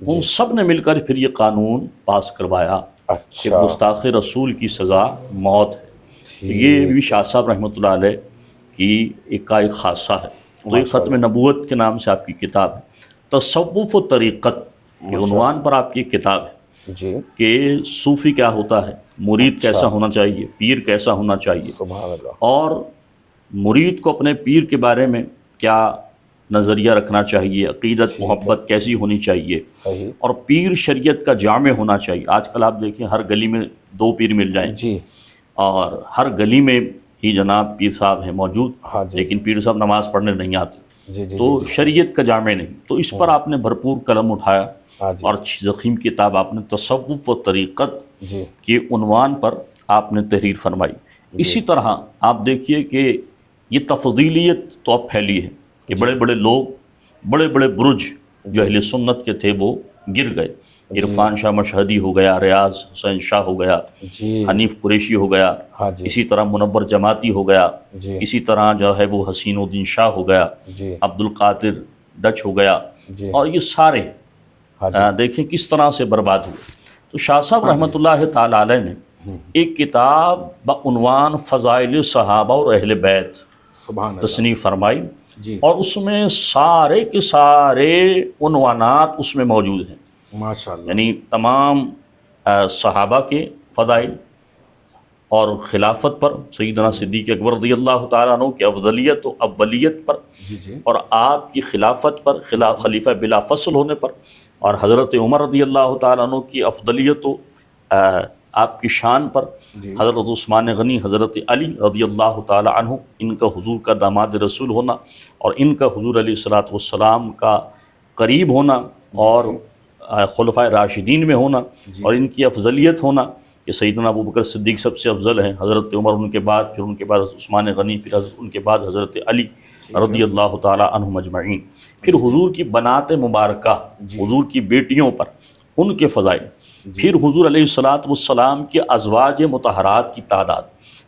ان سب نے مل کر پھر یہ قانون پاس کروایا کہ اچھا گستاخ رسول کی سزا موت ہے۔ یہ بھی شاہ صاحب رحمۃ اللہ علیہ کی ایک خاصہ ہے۔ تو یہ ختم نبوت کے نام سے آپ کی کتاب ہے، تصوف و طریقت کے عنوان پر آپ کی کتاب ہے جی کہ صوفی کیا ہوتا ہے، مرید کیسا ہونا چاہیے، پیر کیسا ہونا چاہیے، سبحان اللہ، اور مرید کو اپنے پیر کے بارے میں کیا نظریہ رکھنا چاہیے، عقیدت محبت کیسی ہونی چاہیے، صحیح اور پیر شریعت کا جامع ہونا چاہیے۔ آج کل آپ دیکھیں ہر گلی میں 2 پیر مل جائیں، جی اور ہر گلی میں ہی جناب پیر صاحب ہیں موجود، ہاں جی لیکن پیر صاحب نماز پڑھنے نہیں آتے، جی جی تو شریعت کا جامع نہیں۔ تو اس پر آپ نے بھرپور قلم اٹھایا ہاں جی اور ضخیم کتاب آپ نے تصوف و طریقت جی کے عنوان پر آپ نے تحریر فرمائی۔ اسی طرح آپ دیکھیے کہ یہ تفضیلیت تو اب پھیلی ہے کہ بڑے بڑے لوگ، بڑے بڑے برج جو اہل سنت کے تھے وہ گر گئے۔ عرفان شاہ مشہدی ہو گیا، ریاض حسین شاہ ہو گیا، جی حنیف قریشی ہو گیا، ہاں جی اسی طرح منور جماعتی ہو گیا، جی اسی طرح جو ہے وہ حسین الدین شاہ ہو گیا، جی عبد القادر ڈچ ہو گیا، جی اور یہ سارے ہاں جی دیکھیں کس طرح سے برباد ہوئے۔ تو شاہ صاحب رحمۃ اللہ تعالی علیہ نے ایک کتاب بعنوان فضائل صحابہ اور اہل بیت سبحان اللہ، تصنیف فرمائی، جی اور اس میں سارے کے سارے عنوانات اس میں موجود ہیں، ماشاء اللہ، یعنی تمام صحابہ کے فضائل اور خلافت پر، سیدنا صدیق اکبر رضی اللہ تعالیٰ عنہ کی افضلیت و اولیت پر، جی جی اور آپ کی خلافت پر، خلیفہ بلا فصل ہونے پر، اور حضرت عمر رضی اللہ تعالیٰ عنہ کی افضلیت و آپ کی شان پر، جی حضرت عثمان غنی، حضرت علی رضی اللہ تعالیٰ عنہ، ان کا حضور کا داماد رسول ہونا، اور ان کا حضور علیہ الصلاۃ والسلام کا قریب ہونا، اور خلفائے راشدین میں ہونا، اور ان کی افضلیت ہونا کہ سیدنا ابوبکر صدیق سب سے افضل ہیں، حضرت عمر ان کے بعد، پھر ان کے بعد حضرت عثمان غنی، پھر ان کے بعد حضرت علی رضی اللہ تعالیٰ عنہم اجمعین، پھر حضور کی بنات مبارکہ، حضور کی بیٹیوں پر ان کے فضائل، پھر حضور علیہ الصلاۃ والسلام کے ازواج مطہرات کی تعداد،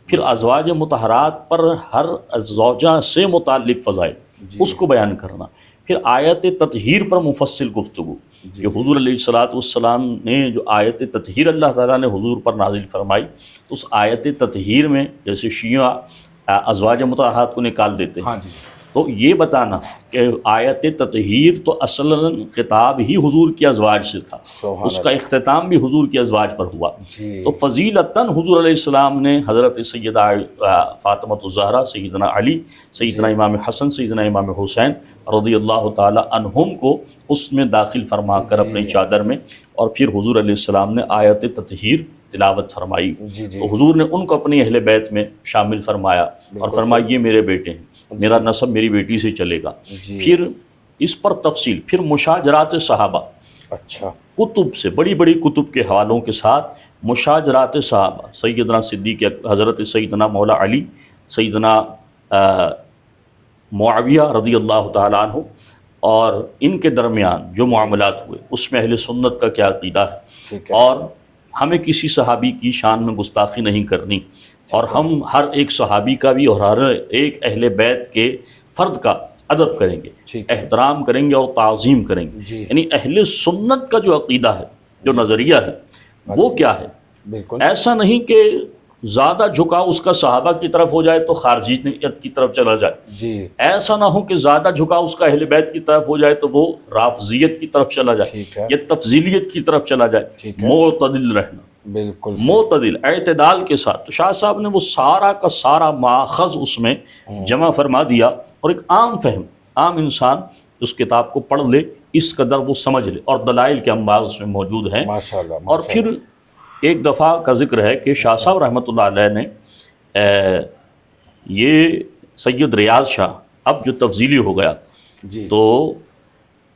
پھر ازواج مطہرات پر ہر زوجہ سے متعلق فضائل اس کو بیان کرنا، پھر آیت تطہیر پر مفصل گفتگو کہ حضور علیہ الصلاۃ والسلام نے جو آیت تطہیر اللہ تعالیٰ نے حضور پر نازل فرمائی، تو اس آیت تطہیر میں جیسے شیعہ ازواج مطہرات کو نکال دیتے ہیں، ہاں جی تو یہ بتانا کہ آیت تطہیر تو اصلاً خطاب ہی حضور کی ازواج سے تھا، اس کا اختتام بھی حضور کی ازواج پر ہوا، جی تو فضیلتاً حضور علیہ السلام نے حضرت سیدہ فاطمہ الزہرا، سیدنا علی، سیدنا امام حسن، سیدنا امام حسین رضی اللہ تعالی عنہم کو اس میں داخل فرما کر اپنی چادر میں، اور پھر حضور علیہ السلام نے آیت تطہیر تلاوت فرمائی، جی جی تو حضور نے ان کو اپنی اہل بیت میں شامل فرمایا اور فرمایا یہ میرے بیٹے ہیں، میرا نسب میری بیٹی سے چلے گا۔ جی پھر اس پر تفصیل، پھر مشاجرات صحابہ، اچھا کتب سے، بڑی بڑی کتب کے حوالوں کے ساتھ مشاجرات صحابہ، سیدنا صدیق، حضرت سیدنا مولا علی، سیدنا معاویہ رضی اللہ تعالیٰ عنہ، اور ان کے درمیان جو معاملات ہوئے اس میں اہل سنت کا کیا عقیدہ ہے، ٹھیک ہے اور ہمیں کسی صحابی کی شان میں گستاخی نہیں کرنی، اور ہم ہر ایک صحابی کا بھی اور ہر ایک اہل بیت کے فرد کا ادب کریں گے، ٹھیک ہے احترام کریں گے اور تعظیم کریں گے، جی یعنی اہل سنت کا جو عقیدہ ہے، جو نظریہ ہے، وہ کیا ہے؟ بالکل ایسا نہیں کہ زیادہ جھکاؤ اس کا صحابہ کی طرف ہو جائے تو خارجیت کی طرف چلا جائے، جی ایسا نہ ہو کہ زیادہ جھکاؤ اس کا اہل بیت کی طرف ہو جائے تو وہ رافضیت کی طرف چلا جائے ٹھیک ہے یا تفضیلیت کی طرف چلا جائے، ٹھیک ہے معتدل رہنا، بالکل معتدل اعتدال کے ساتھ۔ تو شاہ صاحب نے وہ سارا کا سارا ماخذ اس میں جمع فرما دیا، اور ایک عام فہم، عام انسان اس کتاب کو پڑھ لے، اس قدر وہ سمجھ لے، اور دلائل کے انبار اس میں موجود ہیں۔ ماشاءاللہ اور پھر ایک دفعہ کا ذکر ہے کہ شاہ صاحب رحمۃ اللہ علیہ نے یہ سید ریاض شاہ اب جو تفضیلی ہو گیا، جی تو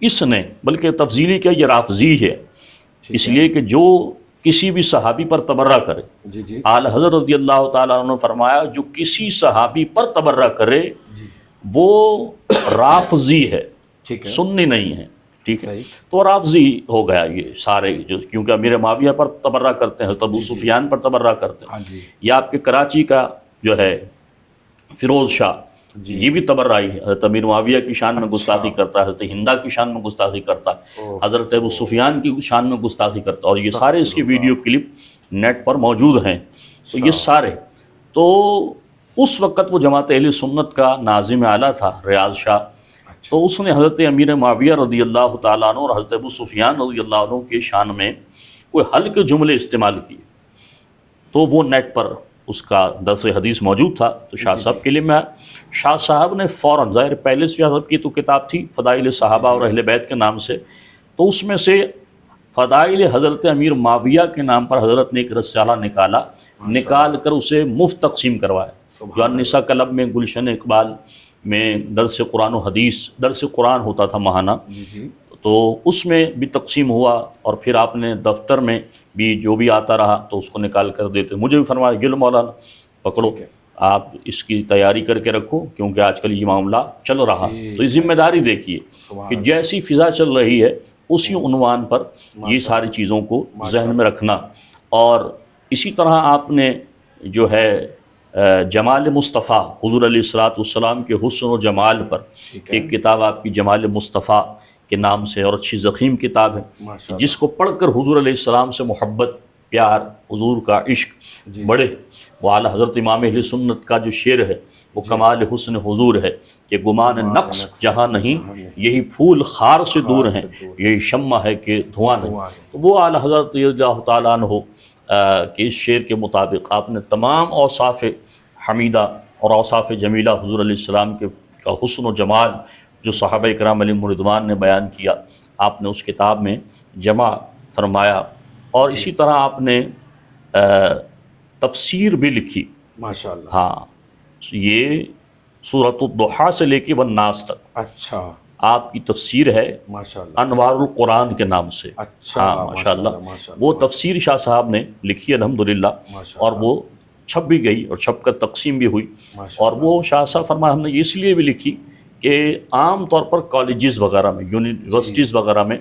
اس نے، بلکہ تفضیلی کیا، یہ رافضی ہے، اس لیے کہ جو کسی بھی صحابی پر تبرہ کرے، جی جی اعلی حضرت رضی اللہ تعالیٰ عنہ نے فرمایا جو کسی صحابی پر تبرہ کرے جی وہ رافضی ہے، ٹھیک ہے سنی نہیں ہے، ٹھیک ہے؟ صحیح تو رافضی ہو گیا یہ سارے، جو کیونکہ امیر معاویہ پر تبرہ کرتے ہیں، ابو سفیان پر تبرہ کرتے ہیں، ہاں جی یا آپ کے کراچی کا جو ہے فیروز شاہ یہ بھی تبرعی ہے. حضرت امیر معاویہ کی شان میں گستاخی کرتا ہے، حضرت ہندہ کی شان میں گستاخی کرتا ہے، حضرت ابو سفیان کی شان میں گستاخی کرتا ہے، اور یہ سارے اس کی ویڈیو کلپ نیٹ پر موجود ہیں. تو یہ سارے، تو اس وقت وہ جماعت اہل سنت کا ناظم اعلیٰ تھا ریاض شاہ، تو اس نے حضرت امیر معاویہ رضی اللہ تعالیٰ عنہ اور حضرت ابو سفیان رضی اللہ عنہ کے شان میں کوئی ہلکے جملے استعمال کیے. تو وہ نیٹ پر اس کا درس حدیث موجود تھا. تو شاہ صاحب کے لیے میں شاہ صاحب نے فوراً، ظاہر پہلے سے شاہ صاحب کی تو کتاب تھی فضائل صحابہ اور اہل بیت کے نام سے، تو اس میں سے فضائل حضرت امیر معاویہ کے نام پر حضرت نے ایک رسالہ نکال کر اسے مفت تقسیم کروایا، جو النساء کلب میں گلشن اقبال میں درس قرآن و حدیث، درس قرآن ہوتا تھا ماہانہ، تو اس میں بھی تقسیم ہوا. اور پھر آپ نے دفتر میں بھی جو بھی آتا رہا تو اس کو نکال کر دیتے. مجھے بھی فرمایا گل مولانا پکڑو، آپ اس کی تیاری کر کے رکھو، کیونکہ آج کل یہ معاملہ چل رہا. تو یہ ذمہ داری دیکھیے کہ جیسی فضا چل رہی ہے اسی عنوان پر یہ ساری چیزوں کو ذہن میں رکھنا. اور اسی طرح آپ نے جو ہے جمال مصطفیٰ، حضور علیہ السلام کے حسن و جمال پر ایک کتاب آپ کی جمال مصطفیٰ کے نام سے، اور اچھی ضخیم کتاب ہے، جس کو پڑھ کر حضور علیہ السلام سے محبت، پیار، حضور کا عشق بڑھے. وہ اعلیٰ حضرت امام اہل سنت کا جو شعر ہے وہ کمال حسن حضور ہے کہ گمان نقص جہاں نہیں، یہی پھول خار سے دور ہیں، یہی شمع ہے کہ دھواں نہیں. تو وہ اعلیٰ حضرت رضی اللہ تعالیٰ عنہ کے اس شعر کے مطابق آپ نے تمام اوصاف حمیدہ اور اوصاف جمیلہ حضور علیہ السلام کے کا حسن و جمال جو صحابہ کرام علیہم الرضوان نے بیان کیا، آپ نے اس کتاب میں جمع فرمایا. اور اسی طرح آپ نے تفسیر بھی لکھی. ماشاءاللہ. ہاں، یہ سورۃ الضحیٰ سے لے کے والناس تک اچھا آپ کی تفسیر ہے ماشاءاللہ، انوار القرآن کے نام سے. اچھا ہاں ماشاءاللہ. وہ تفسیر شاہ صاحب نے لکھی الحمدللہ، اور وہ چھپ بھی گئی اور چھپ کر تقسیم بھی ہوئی. اور وہ شاہ صاحب فرمایا ہم نے یہ اس لیے بھی لکھی کہ عام طور پر کالجز وغیرہ میں، یونیورسٹیز وغیرہ میں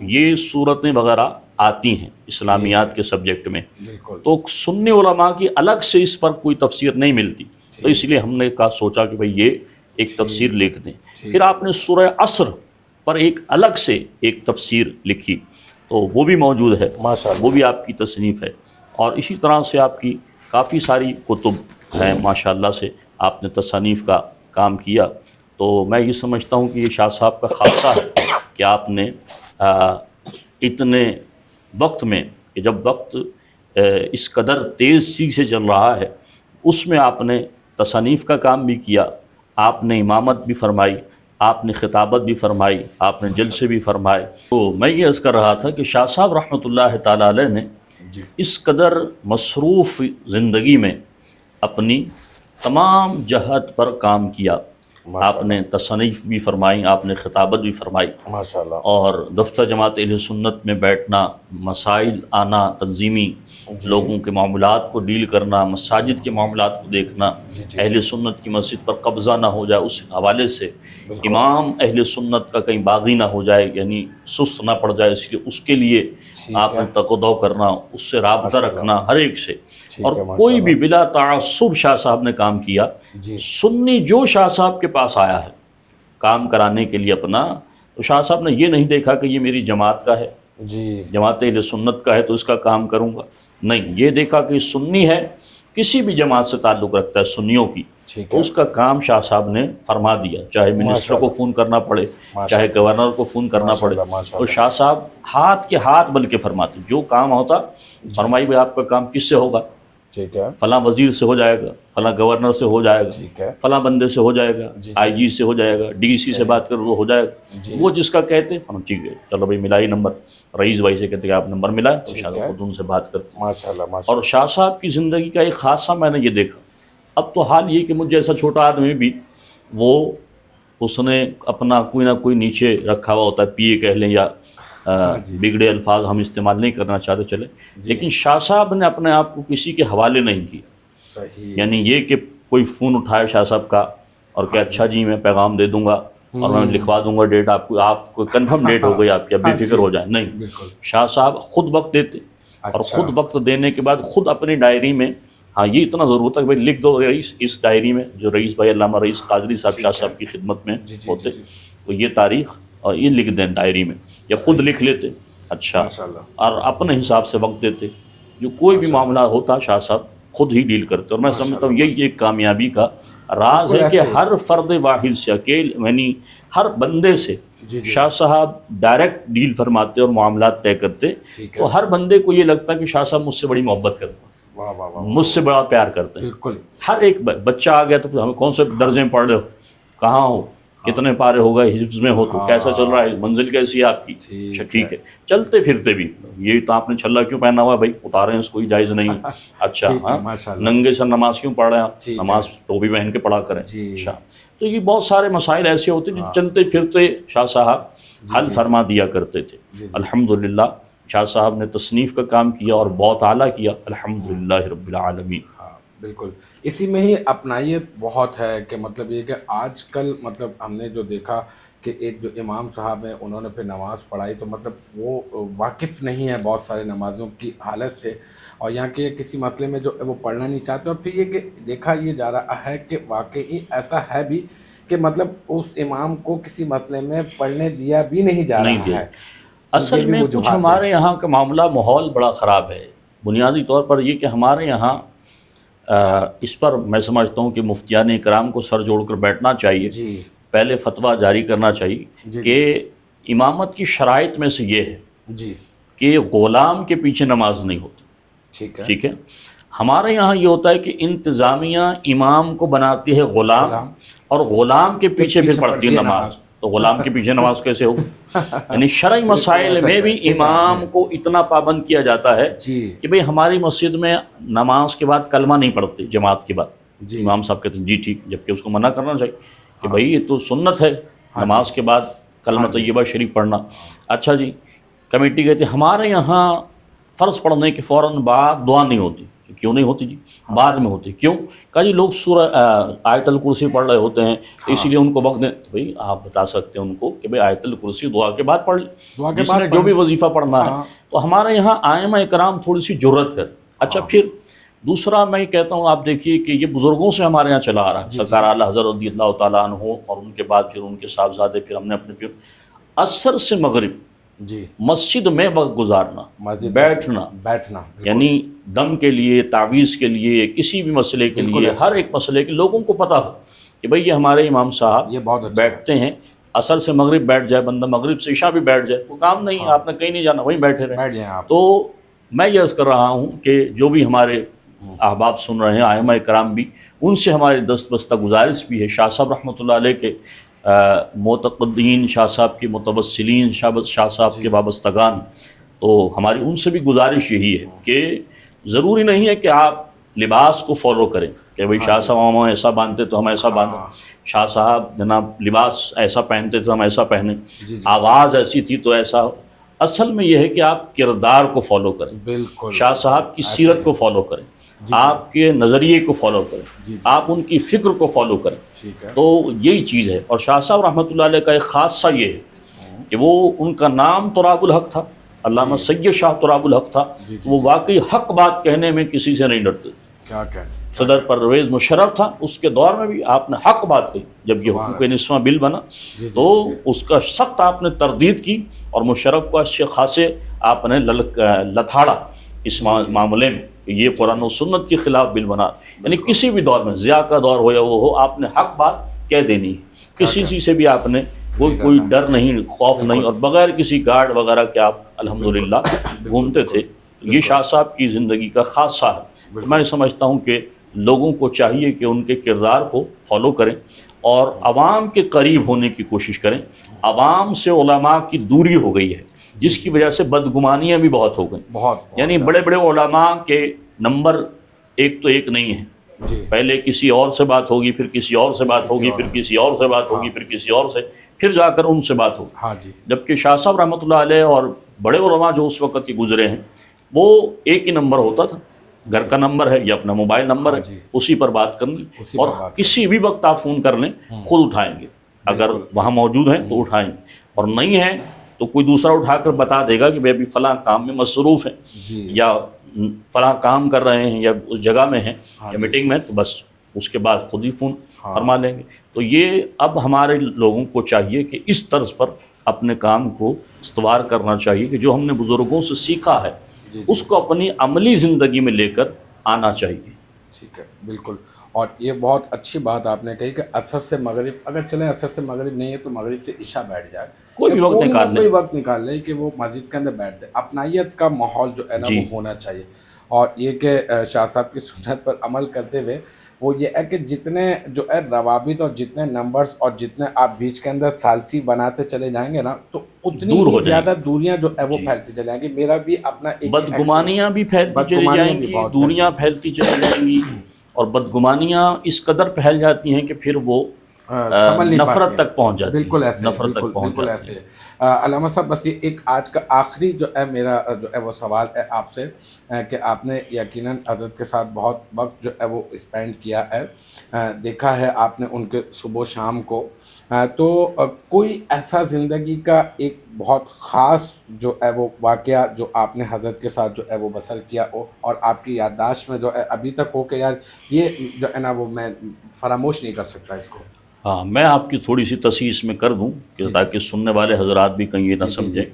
یہ صورتیں وغیرہ آتی ہیں اسلامیات کے سبجیکٹ میں، تو سنی علماء کی الگ سے اس پر کوئی تفسیر نہیں ملتی. تو اس لیے ہم نے سوچا کہ بھئی یہ ایک تفسیر لکھ دیں. پھر آپ نے سورہ عصر پر ایک الگ سے ایک تفسیر لکھی، تو وہ بھی موجود ہے، وہ بھی آپ کی تصنیف ہے. اور اسی طرح سے آپ کی کافی ساری کتب ہیں ماشاءاللہ سے، آپ نے تصانیف کا کام کیا. تو میں یہ سمجھتا ہوں کہ یہ شاہ صاحب کا خاصہ ہے کہ آپ نے اتنے وقت میں، کہ جب وقت اس قدر تیزی سے چل رہا ہے، اس میں آپ نے تصانیف کا کام بھی کیا، آپ نے امامت بھی فرمائی، آپ نے خطابت بھی فرمائی، آپ نے جلسے بھی فرمائے. تو میں یہ عرض کر رہا تھا کہ شاہ صاحب رحمۃ اللہ تعالیٰ علیہ نے اس قدر مصروف زندگی میں اپنی تمام جہت پر کام کیا. آپ نے تصانیف بھی فرمائی، آپ نے خطابت بھی فرمائی ماشاءاللہ، اور دفتر جماعت اہل سنت میں بیٹھنا، مسائل آنا، تنظیمی لوگوں کے معاملات کو ڈیل کرنا، مساجد کے معاملات کو دیکھنا، اہل سنت کی مسجد پر قبضہ نہ ہو جائے اس حوالے سے، امام اہل سنت کا کہیں باغی نہ ہو جائے، یعنی سست نہ پڑ جائے، اس لیے اس کے لیے آپ نے تقدو کرنا، اس سے رابطہ رکھنا ہر ایک سے. اور کوئی بھی بلا تعصب شاہ صاحب نے کام کیا. سنی جو شاہ صاحب کے پاس آیا ہے کام کرانے کے لیے اپنا، تو شاہ صاحب نے یہ نہیں دیکھا کہ یہ میری جماعت کا ہے، جماعت اہل سنت کا ہے تو اس کا کام کروں گا، نہیں، یہ دیکھا کہ سنی ہے، کسی بھی جماعت سے تعلق رکھتا ہے سنیوں کی، تو اس کا کام شاہ صاحب نے فرما دیا، چاہے منسٹر کو فون کرنا پڑے، چاہے گورنر کو فون کرنا پڑے، تو شاہ صاحب ہاتھ کے ہاتھ بلکہ فرماتے، جو کام ہوتا فرمائی بھائی آپ کا کام کس سے ہوگا، فلاں وزیر سے ہو جائے گا، فلاں گورنر سے ہو جائے گا، فلاں بندے سے ہو جائے گا، آئی جی سے ہو جائے گا، ڈی سی سے بات کرو وہ ہو جائے گا، وہ جس کا کہتے ہم ٹھیک ہے چلو بھائی ملائی نمبر، رئیس بھائی سے کہتے کہ آپ نمبر ملائے تو شاہ صاحب خود ان سے بات کرتے. اور شاہ صاحب کی زندگی کا ایک خاصہ میں نے یہ دیکھا، اب تو حال یہ کہ مجھ جیسا چھوٹا آدمی بھی وہ اس نے اپنا کوئی نہ کوئی نیچے رکھا ہوا ہوتا ہے، پی اے کہہ لیں یا بگڑے الفاظ ہم استعمال نہیں کرنا چاہتے چلے، لیکن شاہ صاحب نے اپنے آپ کو کسی کے حوالے نہیں کیا. یعنی یہ کہ کوئی فون اٹھائے شاہ صاحب کا اور کہ اچھا جی میں پیغام دے دوں گا اور میں لکھوا دوں گا ڈیٹ، آپ کو کنفرم ڈیٹ ہو گئی آپ کی، بے فکر ہو جائے، نہیں، شاہ صاحب خود وقت دیتے، اور خود وقت دینے کے بعد خود اپنی ڈائری میں ہاں یہ اتنا ضرورت ہے کہ بھائی لکھ دو رئیس اس ڈائری میں، جو رئیس بھائی علامہ رئیس قادری صاحب شاہ صاحب کی خدمت میں ہوتے، تو یہ تاریخ اور یہ لکھ دیں ڈائری میں، یا خود لکھ لیتے. اچھا، اور اپنے حساب سے وقت دیتے. جو کوئی بھی معاملہ ہوتا شاہ صاحب خود ہی ڈیل کرتے. اور میں سمجھتا ہوں یہی ایک کامیابی کا راز ہے کہ ہر فرد واحد سے یعنی ہر بندے سے شاہ صاحب ڈائریکٹ ڈیل فرماتے اور معاملات طے کرتے. تو ہر بندے کو یہ لگتا کہ شاہ صاحب مجھ سے بڑی محبت کرتے ہیں، مجھ سے بڑا پیار کرتے ہیں. ہر ایک بچہ آ گیا تو ہمیں کون سے درجے میں پڑھ رہے ہو، کہاں ہو، کتنے پارے ہو گئے، حفظ میں ہو تو کیسا چل رہا ہے، منزل کیسی ہے آپ کی. اچھا ٹھیک ہے. چلتے پھرتے بھی یہ تو آپ نے چھلا کیوں پہنا ہوا بھائی، اتاریں اس کو ہی جائز نہیں. اچھا ہاں، ننگے سر نماز کیوں پڑھ رہے ہیں آپ، نماز ٹوپی پہن کے پڑھا کریں. اچھا، تو یہ بہت سارے مسائل ایسے ہوتے جو چلتے پھرتے شاہ صاحب حل فرما دیا کرتے تھے. الحمدللہ شاہ صاحب نے تصنیف کا کام کیا اور بہت اعلیٰ کیا. الحمدللہ رب العالمین. بالکل اسی میں ہی اپنائیت بہت ہے کہ مطلب یہ کہ آج کل مطلب ہم نے جو دیکھا کہ ایک جو امام صاحب ہیں انہوں نے پھر نماز پڑھائی تو مطلب وہ واقف نہیں ہے بہت سارے نمازوں کی حالت سے، اور یہاں کے کسی مسئلے میں جو وہ پڑھنا نہیں چاہتے. اور پھر یہ کہ دیکھا یہ جا رہا ہے کہ واقعی ایسا ہے بھی کہ مطلب اس امام کو کسی مسئلے میں پڑھنے دیا بھی نہیں جا رہا ہے. اصل میں کچھ ہمارے یہاں کا معاملہ ماحول بڑا خراب ہے. بنیادی طور پر یہ کہ ہمارے یہاں اس پر میں سمجھتا ہوں کہ مفتیان اکرام کو سر جوڑ کر بیٹھنا چاہیے. پہلے فتویٰ جاری کرنا چاہیے کہ امامت کی شرائط میں سے یہ ہے کہ غلام کے پیچھے نماز نہیں ہوتی. ٹھیک ہے. ہمارے یہاں یہ ہوتا ہے کہ انتظامیہ امام کو بناتی ہے غلام اور غلام کے پیچھے پھر پڑھتی ہے نماز. تو غلام کے پیچھے نماز کیسے ہو؟ یعنی شرعی مسائل میں بھی امام کو اتنا پابند کیا جاتا ہے کہ بھئی ہماری مسجد میں نماز کے بعد کلمہ نہیں پڑھتے جماعت کے بعد. امام صاحب کہتے ہیں جی ٹھیک، جبکہ اس کو منع کرنا چاہیے کہ بھئی یہ تو سنت ہے نماز کے بعد کلمہ طیبہ شریف پڑھنا. اچھا جی، کمیٹی کہتے ہیں ہمارے یہاں فرض پڑھنے کے فوراً بعد دعا نہیں ہوتی. کیوں نہیں ہوتی جی؟ بعد میں ہوتی. کیوں؟ کہا جی لوگ سورہ آیت الکرسی پڑھ رہے ہوتے ہیں اسی لیے ان کو وقت دیں. بھئی آپ بتا سکتے ہیں ان کو کہ بھئی آیت الکرسی دعا کے بعد پڑھ لیں، جس نے جو بھی وظیفہ پڑھنا ہے. تو ہمارے یہاں ائمہ اکرام تھوڑی سی جرأت کریں. اچھا پھر دوسرا میں کہتا ہوں آپ دیکھیے کہ یہ بزرگوں سے ہمارے یہاں چلا آ رہا ہے. سرکار اعلیٰ حضرت رضی اللہ تعالیٰ عنہ اور ان کے بعد پھر ان کے صاحبزادے، پھر ہم نے اپنے پھر عصر سے مغرب مسجد میں وقت گزارنا، بیٹھنا یعنی دم کے لیے، تعویذ کے لیے، کسی بھی مسئلے کے لیے، ہر ایک مسئلے کے لوگوں کو پتہ ہو کہ بھئی یہ ہمارے امام صاحب بیٹھتے ہیں. عصر سے مغرب بیٹھ جائے بندہ، مغرب سے عشاء بھی بیٹھ جائے، کوئی کام نہیں، آپ نے کہیں نہیں جانا، وہیں بیٹھے رہیں. تو میں یہ عرض کر رہا ہوں کہ جو بھی ہمارے احباب سن رہے ہیں ائمہ اکرام بھی، ان سے ہماری دست بستہ گزارش بھی ہے. شاہ صاحب رحمۃ اللہ علیہ کے معتقدین، شاہ صاحب کے متوسلین، شاہ صاحب کے وابستگان، تو ہماری ان سے بھی گزارش یہی ہے کہ ضروری نہیں ہے کہ آپ لباس کو فالو کریں کہ بھئی شاہ صاحب ہم ایسا باندھتے تو ہم ایسا باندھیں، شاہ صاحب جناب لباس ایسا پہنتے تو ہم ایسا پہنیں، آواز ایسی تھی تو ایسا ہو. اصل میں یہ ہے کہ آپ کردار کو فالو کریں. شاہ صاحب کی سیرت کو فالو کریں، آپ کے نظریے کو فالو کریں، آپ ان کی فکر کو فالو کریں. تو یہی چیز ہے. اور شاہ صاحب رحمۃ اللہ علیہ کا ایک خاصہ یہ ہے کہ وہ ان کا نام تراب الحق تھا، علامہ سید شاہ تراب الحق تھا. وہ واقعی حق بات کہنے میں کسی سے نہیں ڈرتے. صدر پرویز مشرف تھا، اس کے دور میں بھی آپ نے حق بات کہی. جب یہ حقوق نسواں بل بنا تو اس کا سخت آپ نے تردید کی اور مشرف کو اچھے خاصے آپ نے لتھاڑا اس معاملے میں کہ یہ قرآن و سنت کے خلاف بل بنا. یعنی کسی بھی دور میں، ضیاء کا دور ہو یا وہ ہو، آپ نے حق بات کہہ دینی ہے. کسی چیز سے بھی آپ نے کوئی ڈر نہیں، خوف نہیں، اور بغیر کسی گارڈ وغیرہ کے آپ الحمدللہ گھومتے تھے. یہ شاہ صاحب کی زندگی کا خاصہ ہے. میں سمجھتا ہوں کہ لوگوں کو چاہیے کہ ان کے کردار کو فالو کریں اور عوام کے قریب ہونے کی کوشش کریں. عوام سے علماء کی دوری ہو گئی ہے جس کی وجہ سے بدگمانیاں بھی بہت ہو گئیں. یعنی بڑے بڑے علماء کے نمبر ایک تو ایک نہیں ہیں. پہلے کسی اور سے بات ہوگی، پھر کسی اور سے بات ہوگی، پھر کسی اور سے بات ہوگی، پھر کسی اور سے، پھر جا کر ان سے بات ہوگی. جبکہ شاہ صاحب رحمۃ اللہ علیہ اور بڑے علماء جو اس وقت کے گزرے ہیں وہ ایک ہی نمبر ہوتا تھا. گھر کا نمبر ہے یا اپنا موبائل نمبر ہے، اسی پر بات کرنی، اور کسی بھی وقت آپ فون کر لیں خود اٹھائیں گے. اگر وہاں موجود ہیں تو اٹھائیں گے، اور نہیں ہیں تو کوئی دوسرا اٹھا کر بتا دے گا کہ بھائی ابھی فلاں کام میں مصروف ہیں یا فلاں کام کر رہے ہیں یا اس جگہ میں ہیں ہاں یا جی۔ میٹنگ میں، تو بس اس کے بعد خود ہی فون ہاں۔ فرما لیں گے۔ تو یہ اب ہمارے لوگوں کو چاہیے کہ اس طرز پر اپنے کام کو استوار کرنا چاہیے کہ جو ہم نے بزرگوں سے سیکھا ہے جی اس کو اپنی عملی زندگی میں لے کر آنا چاہیے۔ ٹھیک ہے، بالکل۔ اور یہ بہت اچھی بات آپ نے کہی کہ عصر سے مغرب، اگر چلیں عصر سے مغرب نہیں ہے تو مغرب سے عشاء بیٹھ جائے، کوئی بھی وقت نکال لیں، کوئی وقت نکال لیں کہ وہ مسجد کے اندر بیٹھ دے، اپنائیت کا ماحول جو ہے نا جی۔ وہ ہونا چاہیے۔ اور یہ کہ شاہ صاحب کی سنت پر عمل کرتے ہوئے وہ یہ ہے کہ جتنے جو ہے روابط اور جتنے نمبرز اور جتنے آپ بیچ کے اندر ثالثی بناتے چلے جائیں گے نا تو اتنی دور ہو ہی جائیں زیادہ دوریاں جو ہے وہ جی۔ پھیلتی چلے جائیں گی۔ میرا بھی اپنا ایک بدگمانیاں بھی پھیلتی چلی بدگمانیاں جائیں بھی گی، بہت دوریاں پھیلتی چلی جائیں گی، اور بدگمانیاں اس قدر پھیل جاتی ہیں کہ پھر وہ سمجھ نہیں نفرت پاتی ہیں۔ تک پہنچ جاتی ہے، بالکل ایسے نفرت تک پہنچ بالکل جاتی ایسے علامہ صاحب، بس یہ ایک آج کا آخری جو ہے میرا جو ہے وہ سوال ہے آپ سے کہ آپ نے یقیناً حضرت کے ساتھ بہت وقت جو ہے وہ اسپینڈ کیا ہے، دیکھا ہے آپ نے ان کے صبح و شام کو، تو کوئی ایسا زندگی کا ایک بہت خاص جو ہے وہ واقعہ جو آپ نے حضرت کے ساتھ جو ہے وہ بسر کیا ہو اور آپ کی یادداشت میں جو ہے ابھی تک ہو کہ یار یہ جو ہے نا وہ میں فراموش نہیں کر سکتا اس کو؟ ہاں، میں آپ کی تھوڑی سی تصحیح میں کر دوں کہ جی۔ تاکہ سننے والے حضرات بھی کہیں یہ نہ جی، جی، سمجھیں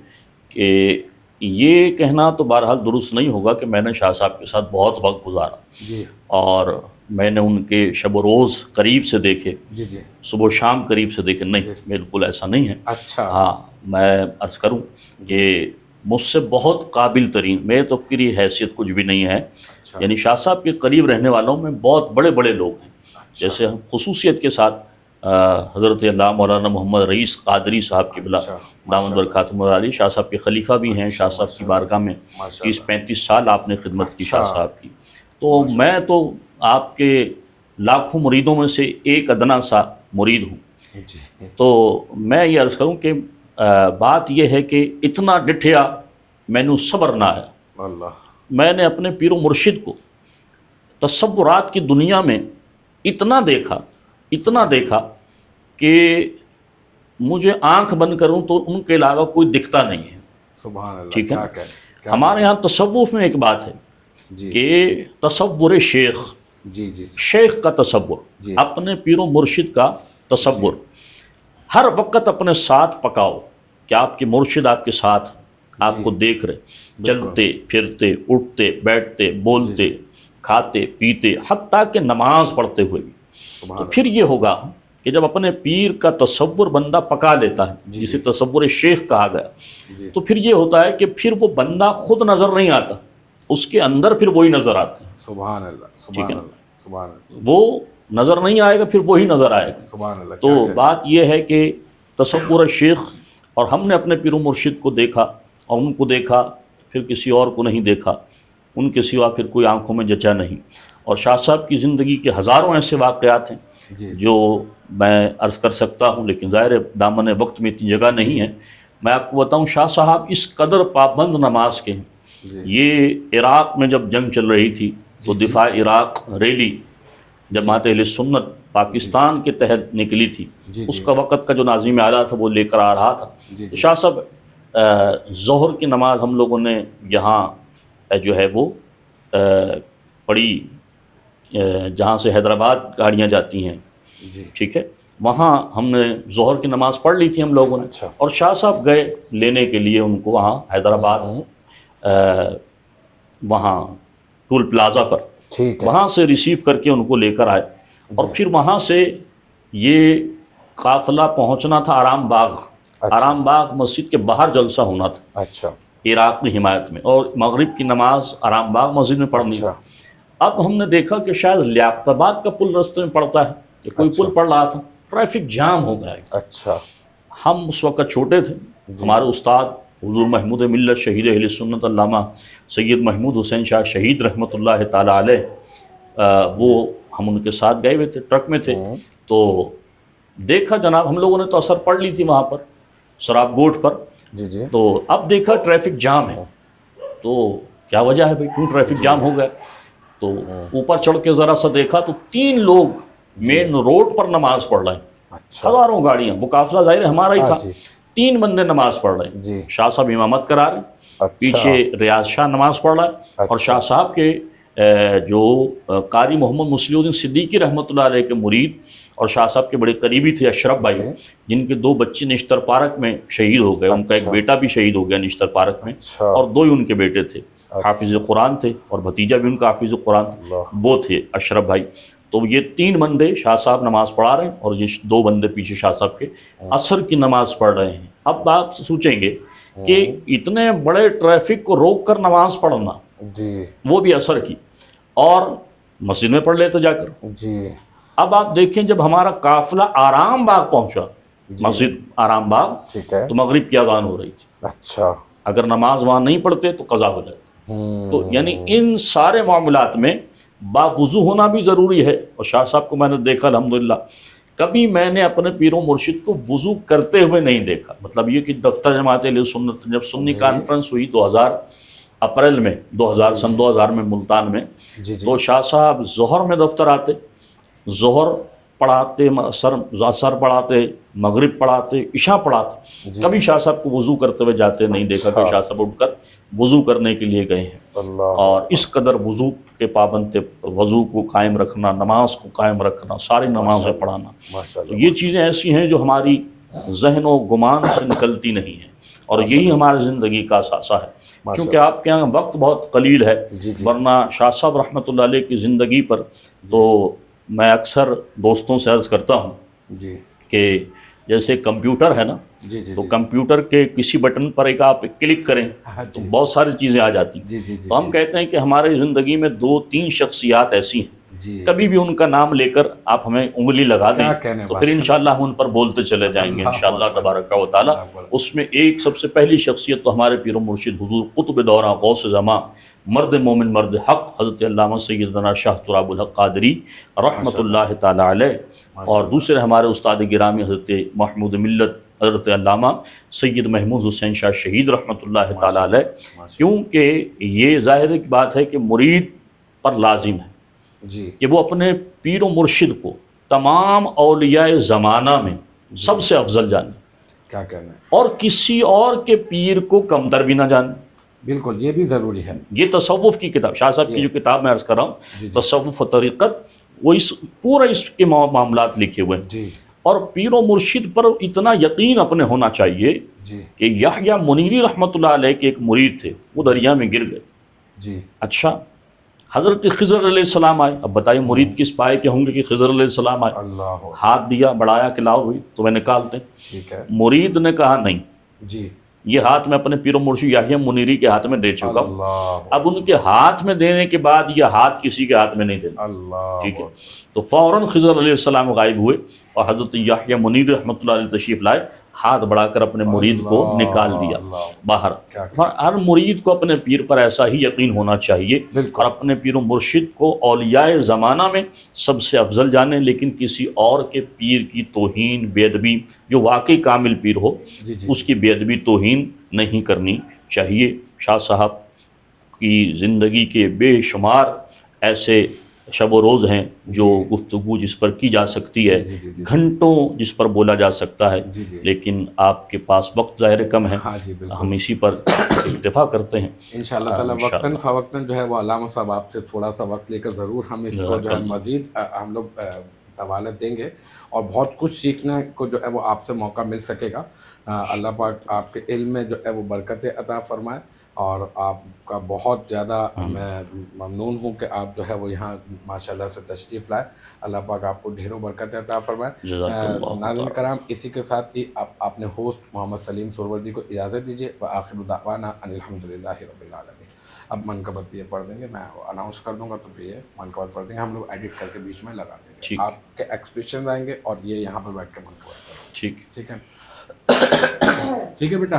کہ یہ کہنا تو بہرحال درست نہیں ہوگا کہ میں نے شاہ صاحب کے ساتھ بہت وقت گزارا جی اور میں نے ان کے شب و روز قریب سے دیکھے، جی جی صبح و شام قریب سے دیکھے، نہیں، جی۔ بالکل ایسا نہیں ہے۔ اچھا۔ ہاں، میں عرض کروں کہ مجھ سے بہت قابل ترین، میرے تو کی حیثیت کچھ بھی نہیں ہے، اچھا۔ یعنی شاہ صاحب کے قریب رہنے والوں میں بہت بڑے بڑے لوگ ہیں، اچھا۔ جیسے ہم خصوصیت کے ساتھ حضرت اللہ مولانا محمد رئیس قادری صاحب کی بلا اچھا، دامت برکاتہم العالی، شاہ صاحب کے خلیفہ بھی ہیں، شاہ صاحب کی بارگاہ میں 30-35 سال آپ نے خدمت کی شاہ صاحب کی، تو میں تو آپ کے لاکھوں مریدوں میں سے ایک ادنا سا مرید ہوں۔ جی تو میں یہ عرض کروں کہ بات یہ ہے کہ اتنا ڈٹھیا مینو صبر نہ آیا، اللہ، میں نے اپنے پیر و مرشد کو تصورات کی دنیا میں اتنا دیکھا کہ مجھے آنکھ بند کروں تو ان کے علاوہ کوئی دکھتا نہیں ہے۔ سبحان اللہ، ٹھیک ہے، کیا کہہ، ہمارے ہاں تصوف میں ایک بات ہے جی کہ تصور شیخ، جی جی شیخ کا تصور، جی۔ اپنے پیر و مرشد کا تصور ہر وقت اپنے ساتھ پکاؤ کہ آپ کے مرشد آپ کے ساتھ، آپ جی۔ کو دیکھ رہے، چلتے پھرتے اٹھتے بیٹھتے بولتے کھاتے پیتے، حتیٰ کہ نماز پڑھتے ہوئے بھی۔ تو پھر یہ ہوگا کہ جب اپنے پیر کا تصور بندہ پکا لیتا ہے، جی، جسے جی۔ تصور شیخ کہا گیا، جی، تو پھر یہ ہوتا ہے کہ پھر وہ بندہ خود نظر نہیں آتا، اس کے اندر پھر وہی نظر آتا ہے، سبحان اللہ، ٹھیک سبحان ہے، اللہ، سبحان اللہ، وہ نظر نہیں آئے گا، پھر وہی نظر آئے گا۔ سبحان اللہ۔ تو کیا کہہ، بات یہ ہے کہ تصور شیخ، اور ہم نے اپنے پیر و مرشد کو دیکھا اور ان کو دیکھا، پھر کسی اور کو نہیں دیکھا، ان کے سوا پھر کوئی آنکھوں میں جچا نہیں۔ اور شاہ صاحب کی زندگی کے ہزاروں ایسے واقعات ہیں جی جو میں عرض کر سکتا ہوں، لیکن ظاہر دامن وقت میں اتنی جگہ نہیں ہے۔ میں آپ کو بتاؤں، شاہ صاحب اس قدر پابند نماز کے ہیں، جی یہ عراق میں جب جنگ چل رہی تھی تو دفاع عراق ریلی جماعت اہل سنت پاکستان کے تحت نکلی تھی، جی اس کا وقت کا جو ناظم اعلیٰ تھا وہ لے کر آ رہا تھا۔ جی تو شاہ صاحب ظہر کی نماز ہم لوگوں نے یہاں جو ہے وہ پڑھی، جہاں سے حیدرآباد گاڑیاں جاتی ہیں، جی ٹھیک ہے، وہاں ہم نے ظہر کی نماز پڑھ لی تھی ہم لوگوں نے، اچھا۔ اور شاہ صاحب گئے لینے کے لیے ان کو وہاں حیدرآباد، وہاں ٹول پلازا پر، ٹھیک ہے، وہاں سے ریسیو کر کے ان کو لے کر آئے، اور پھر وہاں سے یہ قافلہ پہنچنا تھا آرام باغ۔ آرام باغ مسجد کے باہر جلسہ ہونا تھا اچھا عراق کی حمایت میں، اور مغرب کی نماز آرام باغ مسجد میں پڑھنی تھی۔ اب ہم نے دیکھا کہ شاید لیاقت آباد کا پل رستے میں پڑتا ہے، کہ کوئی پل پڑ رہا تھا، ٹریفک جام ہو گیا۔ اچھا، ہم اس وقت چھوٹے تھے، ہمارے استاد حضور محمود ملت شہید اہل سنت علامہ سید محمود حسین شاہ شہید رحمۃ اللہ تعالیٰ علیہ، وہ ہم ان کے ساتھ گئے ہوئے تھے، ٹرک میں تھے، تو دیکھا جناب، ہم لوگوں نے تو اثر پڑھ لی تھی وہاں پر سراب گوٹ پر، جی جی، تو اب دیکھا ٹریفک جام ہے، تو کیا وجہ ہے بھائی، کیوں ٹریفک جام ہو گیا؟ تو اوپر چڑھ کے ذرا سا دیکھا تو 3 لوگ مین روڈ پر نماز پڑھ رہے ہیں، اچھا، ہزاروں گاڑیاں، وہ قافلہ ظاہر ہمارا ہی تھا، 3 بندے نماز پڑھ رہے ہیں، جی شاہ صاحب امامت کرا رہے ہیں، پیچھے ریاض شاہ نماز پڑھ رہا ہے، اور شاہ صاحب کے جو قاری محمد مصلح الدین صدیقی رحمۃ اللہ علیہ کے مرید اور شاہ صاحب کے بڑے قریبی تھے اشرف بھائی، جن کے 2 بچے نشتر پارک میں شہید ہو گئے، ان کا ایک بیٹا بھی شہید ہو گیا نشتر پارک میں، اور 2 ہی ان کے بیٹے تھے، حافظ قرآن تھے، اور بھتیجا بھی ان کا حافظ قرآن وہ تھے اشرف بھائی۔ تو یہ 3 بندے شاہ صاحب نماز پڑھا رہے ہیں، اور یہ 2 بندے پیچھے شاہ صاحب کے عصر کی نماز پڑھ رہے ہیں۔ اب آپ سوچیں گے کہ اتنے بڑے ٹریفک کو روک کر نماز پڑھنا، جی وہ بھی عصر کی، اور مسجد میں پڑھ لیتے جا کر۔ جی اب آپ دیکھیں جب ہمارا قافلہ آرام باغ پہنچا، مسجد آرام باغ، ٹھیک ہے، تو مغرب کی اذان ہو رہی تھی۔ اچھا، اگر نماز وہاں نہیں پڑھتے تو قضا ہو جاتی۔ تو یعنی ان سارے معاملات میں باوضو ہونا بھی ضروری ہے، اور شاہ صاحب کو میں نے دیکھا الحمدللہ، کبھی میں نے اپنے پیر و مرشد کو وضو کرتے ہوئے نہیں دیکھا۔ مطلب یہ کہ دفتر جماعت اہل سنت جب سنی کانفرنس ہوئی 2000 اپریل میں، 2000 میں ملتان میں، تو شاہ صاحب ظہر میں دفتر آتے، ظہر پڑھاتے، عصر پڑھاتے، مغرب پڑھاتے، عشاء پڑھاتے، کبھی شاہ صاحب کو وضو کرتے ہوئے جاتے نہیں دیکھا کہ شاہ صاحب اٹھ کر وضو کرنے کے لیے گئے ہیں۔ اور اس قدر وضو کے پابند تھے، وضو کو قائم رکھنا، نماز کو قائم رکھنا، ساری نمازیں پڑھانا۔ تو یہ چیزیں ایسی ہیں جو ہماری ذہن و گمان سے نکلتی نہیں ہیں، اور یہی ہماری زندگی کا اثاثہ ہے۔ چونکہ آپ کے یہاں وقت بہت قلیل ہے، ورنہ شاہ صاحب رحمۃ اللہ علیہ کی زندگی پر تو میں اکثر دوستوں سے عرض کرتا ہوں کہ جیسے کمپیوٹر ہے نا، تو کمپیوٹر کے کسی بٹن پر ایک آپ کلک کریں تو بہت ساری چیزیں آ جاتی ہیں۔ تو ہم کہتے ہیں کہ ہماری زندگی میں 2-3 شخصیات ایسی ہیں، کبھی بھی ان کا نام لے کر آپ ہمیں انگلی لگا دیں تو پھر انشاءاللہ ہم ان پر بولتے چلے جائیں گے انشاءاللہ تبارک و تعالی۔ اس میں ایک سب سے پہلی شخصیت تو ہمارے پیر و مرشد حضور قطب دوران غوث زماں، مرد مومن مرد حق، حضرت علامہ سیدنا شاہ تراب الحق قادری رحمۃ اللہ تعالی علیہ، اور دوسرے ہمارے استاد گرامی حضرت محمود ملت حضرت علامہ سید محمود حسین شاہ شہید رحمۃ اللہ تعالی علیہ۔ کیونکہ یہ ظاہر کی بات ہے کہ مرید پر لازم ہے کہ وہ اپنے پیر و مرشد کو تمام اولیاء زمانہ میں سب سے افضل جانے، کیا کہنا ہے، اور کسی اور کے پیر کو کمتر بھی نہ جانے۔ بالکل، یہ بھی ضروری ہے۔ یہ تصوف کی کتاب، شاہ صاحب کی جو کتاب میں عرض کر رہا ہوں تصوف و طریقت، وہ پورا اس کے معاملات لکھے ہوئے ہیں۔ اور پیر و مرشد پر اتنا یقین اپنے ہونا چاہیے کہ یحییٰ منیری رحمۃ اللہ علیہ کے ایک مرید تھے، وہ دریا میں گر گئے۔ اچھا، حضرت خضر علیہ السلام آئے۔ اب بتائیے مرید کس پائے کے ہوں گے کہ خضر علیہ السلام آئے، ہاتھ دیا، بڑھایا کہ لاؤ ہوئی تو میں نکالتے ہیں۔ مرید نے کہا نہیں، یہ ہاتھ میں اپنے پیر و مرشد یحییٰ منیری کے ہاتھ میں دے چکا ہوں، اب ان کے ہاتھ میں دینے کے بعد یہ ہاتھ کسی کے ہاتھ میں نہیں دینا، ٹھیک ہے۔ تو فوراً خضر علیہ السلام غائب ہوئے اور حضرت یحییٰ منیر رحمۃ اللہ علیہ تشریف لائے، ہاتھ بڑھا کر اپنے مرید کو نکال دیا باہر۔ ہر مرید کو اپنے پیر پر ایسا ہی یقین ہونا چاہیے، اور اپنے پیر و مرشد کو اولیاء زمانہ میں سب سے افضل جانے، لیکن کسی اور کے پیر کی توہین، بے ادبی، جو واقعی کامل پیر ہو اس کی بے ادبی، توہین نہیں کرنی چاہیے۔ شاہ صاحب کی زندگی کے بے شمار ایسے شب و روز ہیں جو گفتگو جس پر کی جا سکتی ہے، گھنٹوں جس پر بولا جا سکتا ہے، لیکن آپ کے پاس وقت ظاہر کم ہے، ہم اسی پر اکتفا کرتے ہیں انشاءاللہ تعالی۔ وقتاً فوقتاً جو ہے وہ علامہ صاحب آپ سے تھوڑا سا وقت لے کر ضرور ہم اس کو جو ہے مزید ہم لوگ طوالت دیں گے، اور بہت کچھ سیکھنے کو جو ہے وہ آپ سے موقع مل سکے گا۔ اللہ پاک آپ کے علم میں جو ہے وہ برکتیں عطا فرمائے، اور آپ کا بہت زیادہ میں ممنون ہوں کہ آپ جو ہے وہ یہاں ماشاءاللہ سے تشریف لائے۔ اللہ پاک آپ کو ڈھیروں برکتیں عطا فرمائے۔ ناظرین کرام، اسی کے ساتھ ہی آپ نے ہوسٹ محمد سلیم سہروردی کو اجازت دیجیے۔ وآخر دعوانا ان الحمدللہ رب العالمین۔ اب منقبت یہ پڑھ دیں گے، میں اناؤنس کر دوں گا تو پھر یہ منقبت پڑھ دیں گے، ہم لوگ ایڈٹ کر کے بیچ میں لگا دیں گے، آپ کے ایکسپریشن آئیں گے اور یہ یہاں پر بیٹھ کے منقبت کریں گے۔ ٹھیک ہے، ٹھیک ہے بیٹا۔